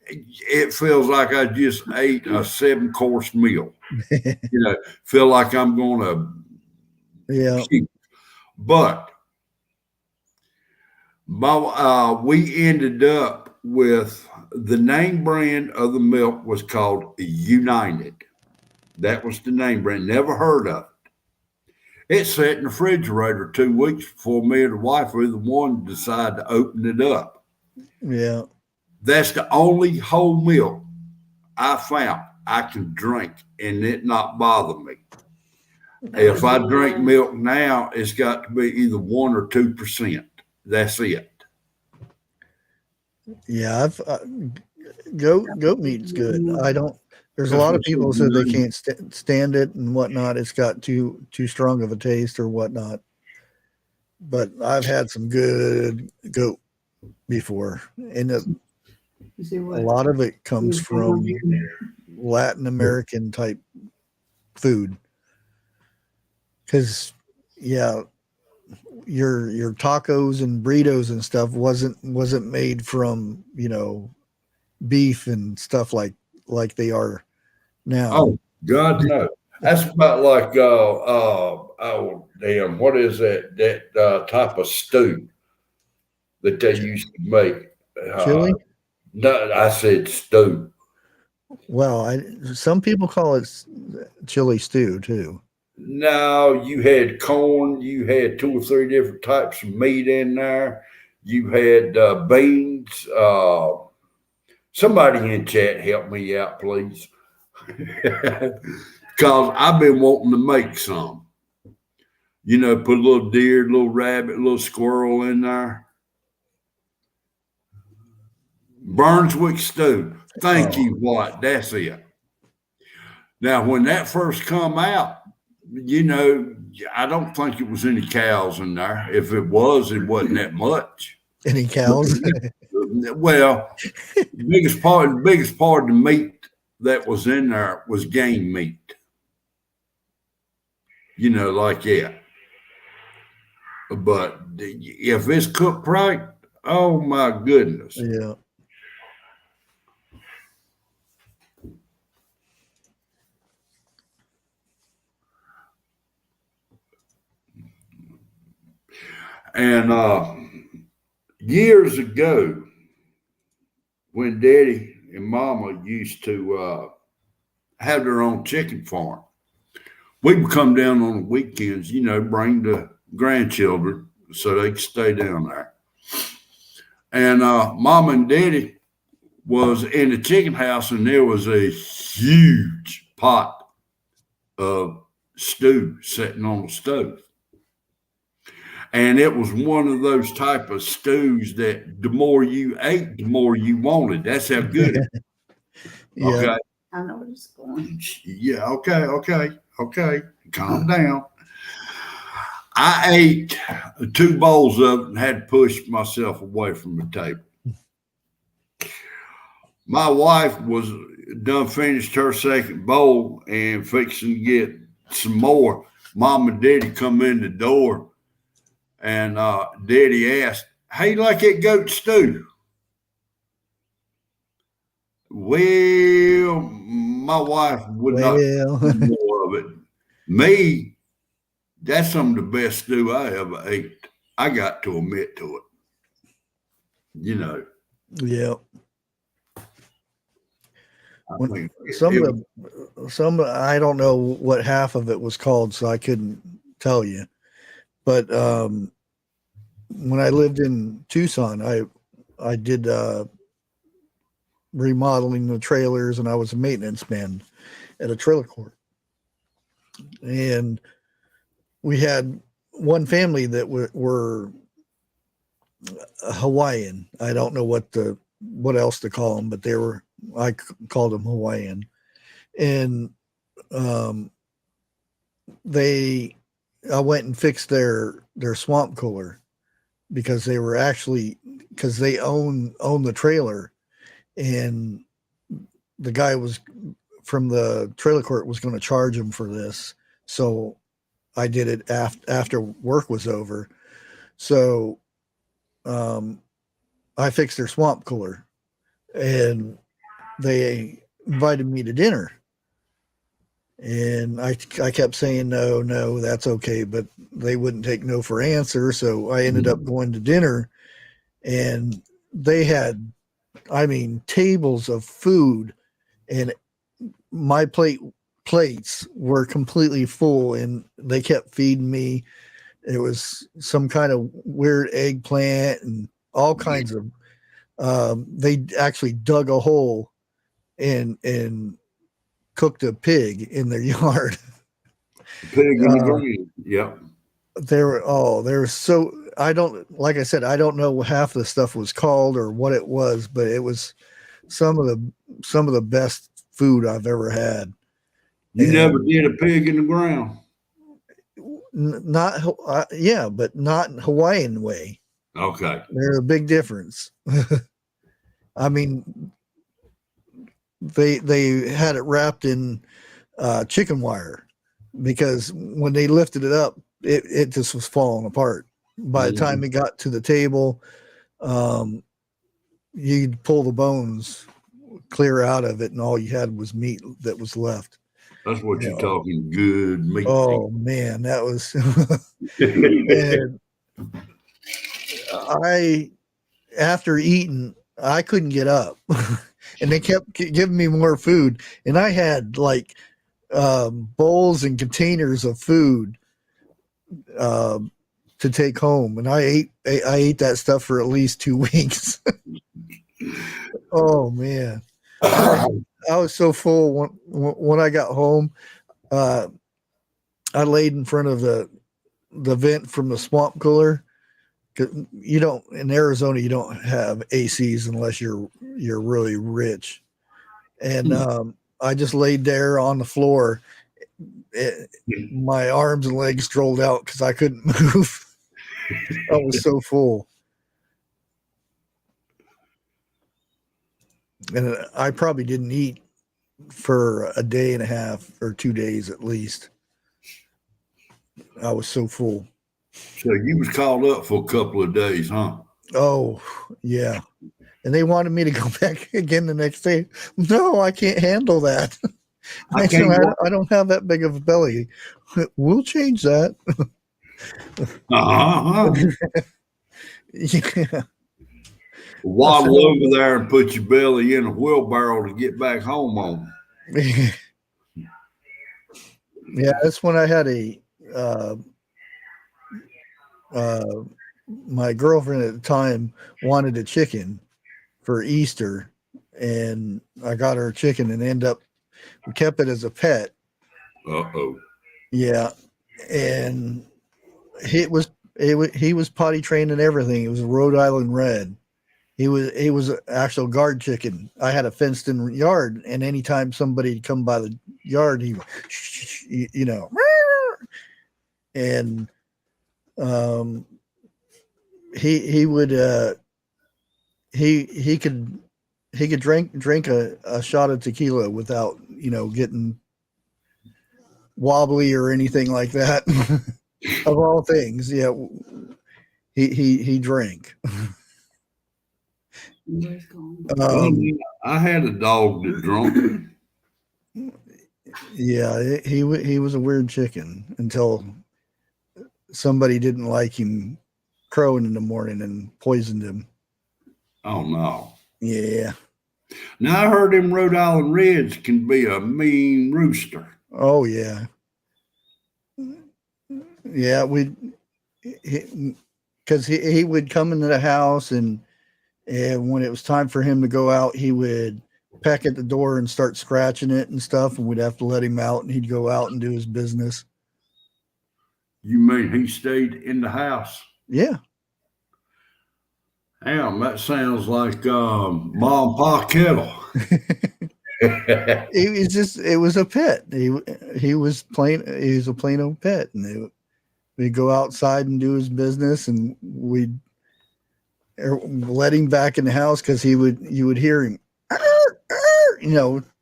it feels like I just ate a 7-course meal. Feel like I'm going to puke. But we ended up with the name brand of the milk was called United. That was the name brand. Never heard of it. It sat in the refrigerator 2 weeks before me and the wife were the one to decide to open it up. Yeah. That's the only whole milk I found I can drink and it not bother me. If I drink milk now, it's got to be either 1 or 2%. That's it. Yeah, goat meat's good. There's a lot of people said they can't stand it and whatnot. It's got too strong of a taste or whatnot. But I've had some good goat before, and a lot of it comes from Latin American type food. Because your tacos and burritos and stuff wasn't made from beef and stuff like they are now. Oh God, no! That's about like what is that type of stew that they used to make? Chili? No, I said stew. Well, some people call it chili stew too. No, you had corn. You had 2 or 3 different types of meat in there. You had beans. Somebody in chat help me out, please. Cause I've been wanting to make some. You know, put a little deer, little rabbit, little squirrel in there. Brunswick stew. Thank you, what? That's it. Now, when that first come out, you know, I don't think it was any cows in there. If it was, it wasn't that much. Any cows? Well, the biggest part of the meat that was in there was game meat. You know, like that. But if it's cooked right, oh my goodness. Yeah. And years ago, when Daddy and Mama used to have their own chicken farm, we would come down on the weekends, you know, bring the grandchildren so they could stay down there. And Mama and Daddy was in the chicken house, and there was a huge pot of stew sitting on the stove. And it was one of those type of stews that the more you ate, the more you wanted. That's how good it is. Yeah. Okay. I know where it's going. Yeah. Okay. Calm down. I ate 2 bowls of it and had to push myself away from the table. My wife was done finished her second bowl and fixing to get some more. Mom and Daddy come in the door. And Daddy asked, "How you like that goat stew?" Well, my wife would not eat more of it. Me, that's some of the best stew I ever ate. I got to admit to it. You know. Yeah. I think Some I don't know what half of it was called, so I couldn't tell you. But when I lived in Tucson, I did remodeling the trailers, and I was a maintenance man at a trailer court. And we had one family that were Hawaiian. I don't know what else to call them, but I called them Hawaiian. And I went and fixed their swamp cooler because they own the trailer, and the guy was from the trailer court was going to charge them for this. So I did it after work was over. So I fixed their swamp cooler, and they invited me to dinner. And I kept saying, no, that's okay. But they wouldn't take no for answer. So I ended up going to dinner, and they had, tables of food, and my plates were completely full, and they kept feeding me. It was some kind of weird eggplant and all kinds of, they actually dug a hole and cooked a pig in their yard. Pig in the green. Yep. They were so, I don't know what half the stuff was called or what it was, but it was some of the best food I've ever had. You never did a pig in the ground. But not in Hawaiian way. Okay. There's a big difference. They had it wrapped in chicken wire, because when they lifted it up, it just was falling apart. By the time it got to the table, you'd pull the bones clear out of it, and all you had was meat that was left. That's what you're talking good meat. Oh man, that was. And after eating, I couldn't get up, and they kept giving me more food, and I had like bowls and containers of food to take home, and I ate that stuff for at least 2 weeks. Oh man, I was so full when I got home. I laid in front of the vent from the swamp cooler. 'Cause you don't, in Arizona, you don't have ACs unless you're really rich. And I just laid there on the floor. My arms and legs strolled out because I couldn't move. I was so full. And I probably didn't eat for a day and a half or 2 days at least. I was so full. So you was called up for a couple of days, huh? Oh, yeah. And they wanted me to go back again the next day. No, I can't handle that. I don't have that big of a belly. We'll change that. Yeah. Waddle over there and put your belly in a wheelbarrow to get back home on. Yeah, that's when I had my girlfriend at the time wanted a chicken for Easter, and I got her a chicken and we kept it as a pet. Uh-oh. Yeah. And he was potty trained and everything. It was a Rhode Island Red. He was an actual guard chicken. I had a fenced in yard, and anytime somebody come by the yard, he and he could drink a shot of tequila without getting wobbly or anything like that. Of all things, yeah, he drank. I had a dog that drunk. Yeah, he was a weird chicken until somebody didn't like him crowing in the morning and poisoned him. Oh no. Yeah. Now I heard them Rhode Island Reds can be a mean rooster. Oh yeah. Yeah, because he would come into the house and when it was time for him to go out, he would peck at the door and start scratching it and stuff, and we'd have to let him out, and he'd go out and do his business. You mean he stayed in the house? Yeah. Damn, that sounds like Mom and Pa Kettle. It was a pet. He was a plain old pet, and we'd go outside and do his business, and we'd let him back in the house because you would hear him,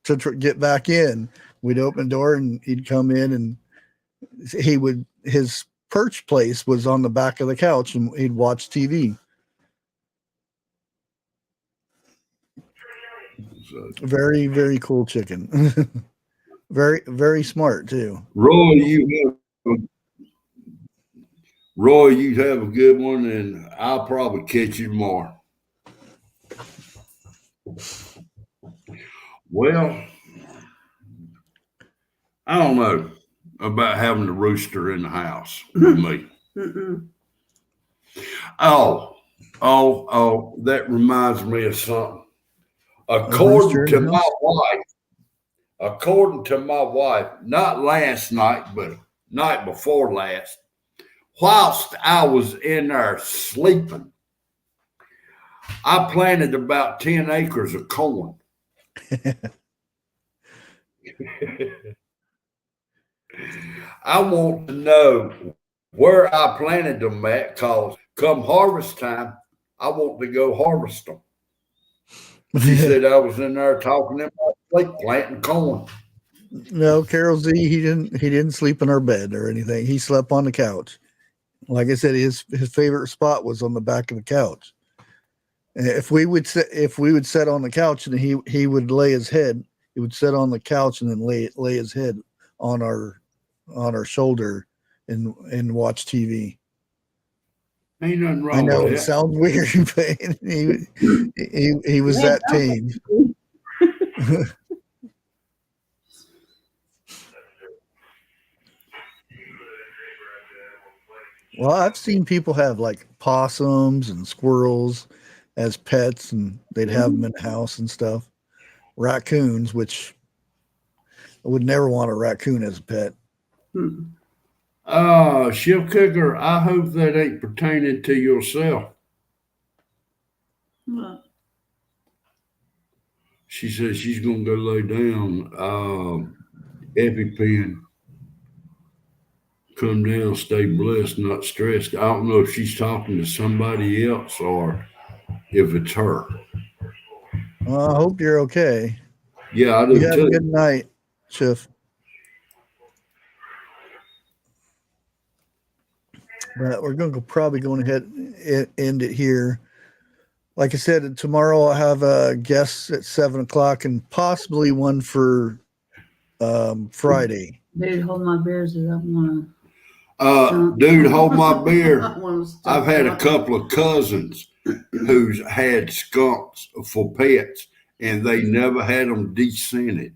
to get back in. We'd open the door and he'd come in, and his perch place was on the back of the couch, and he'd watch TV. Very, very cool chicken. Very, very smart too. Roy, you have a good one, and I'll probably catch you tomorrow. Well, I don't know about having the rooster in the house with me. Oh, that reminds me of something. According to my wife, not last night, but night before last, whilst I was in there sleeping, I planted about 10 acres of corn. I want to know where I planted them at, because come harvest time, I want to go harvest them. She said I was in there talking about planting corn. No, Carol Z, he didn't sleep in our bed or anything. He slept on the couch. Like I said, his favorite spot was on the back of the couch. And if we would sit on the couch, and he would lay his head, he would sit on the couch and then lay his head on our shoulder and watch TV. Ain't nothing wrong. I know with it sounds weird, but he was that tame. Well, I've seen people have like possums and squirrels as pets, and they'd have them in the house and stuff. Raccoons, which I would never want a raccoon as a pet. Hmm. Chef Cooker, I hope that ain't pertaining to yourself. Well, She says she's gonna go lay down. EpiPen. Come down, stay blessed, not stressed. I don't know if she's talking to somebody else or if it's her. Well, I hope you're okay. Yeah, I do You have a too. good night, Chef. But we're going to probably going ahead and end it here. Like I said, tomorrow I'll have guests at 7:00 and possibly one for Friday. dude, hold my beers as I want Dude, hold my beer. to. I've had a couple of cousins who's had skunks for pets, and they never had them descented.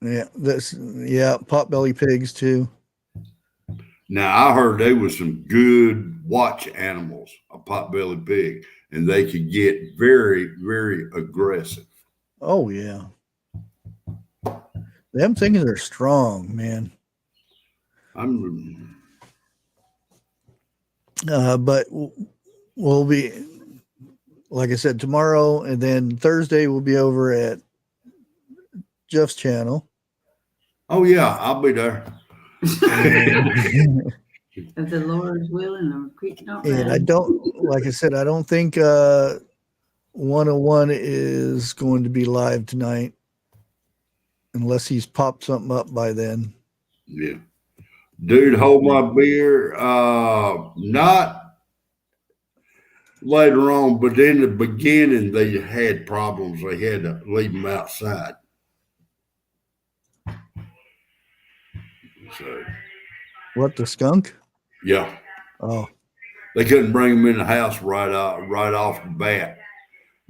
Yeah, potbelly pigs too. Now, I heard they was some good watch animals, a potbelly pig, and they could get very, very aggressive. Oh yeah, them things are strong, man. But we'll be, like I said, tomorrow, and then Thursday we'll be over at Jeff's channel. Oh yeah, I'll be there. If the Lord's willing, the creek don't And I rise. don't, like I said, I don't think 101 is going to be live tonight unless he's popped something up by then. Yeah. Dude, hold my beer. Not later on, but in the beginning, they had problems. They had to leave them outside. So, What, the skunk? yeah, Oh, they couldn't bring them in the house right off the bat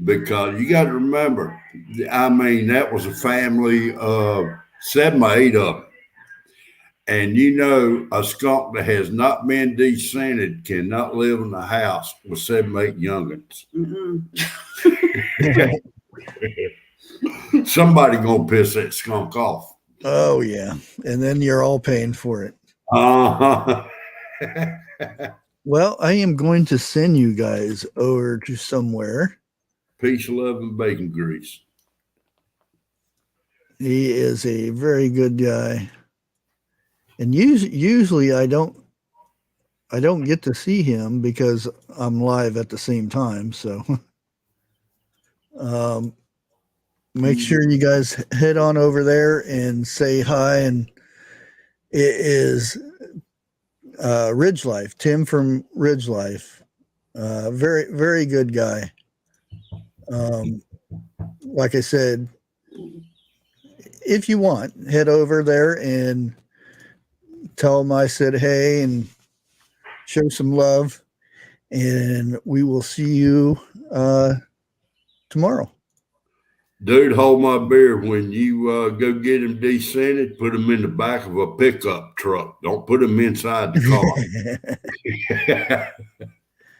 because you got to remember, I mean, that was a family of 7 or 8 of them. And you know, a skunk that has not been descented cannot live in the house with 7 or 8 youngins. Somebody gonna piss that skunk off. oh yeah. And then you're all paying for it. Uh-huh. Well, I am going to send you guys over to somewhere. Peace, love, and bacon grease. He is a very good guy. And usually I don't get to see him because I'm live at the same time. So make sure you guys head on over there and say hi. And it is Ridge Life, Tim from Ridge Life. Very, very good guy. Like I said, if you want, head over there and tell him I said hey and show some love, and we will see you tomorrow. Dude, hold my beer. When you go get them descented, put them in the back of a pickup truck. Don't put them inside the car.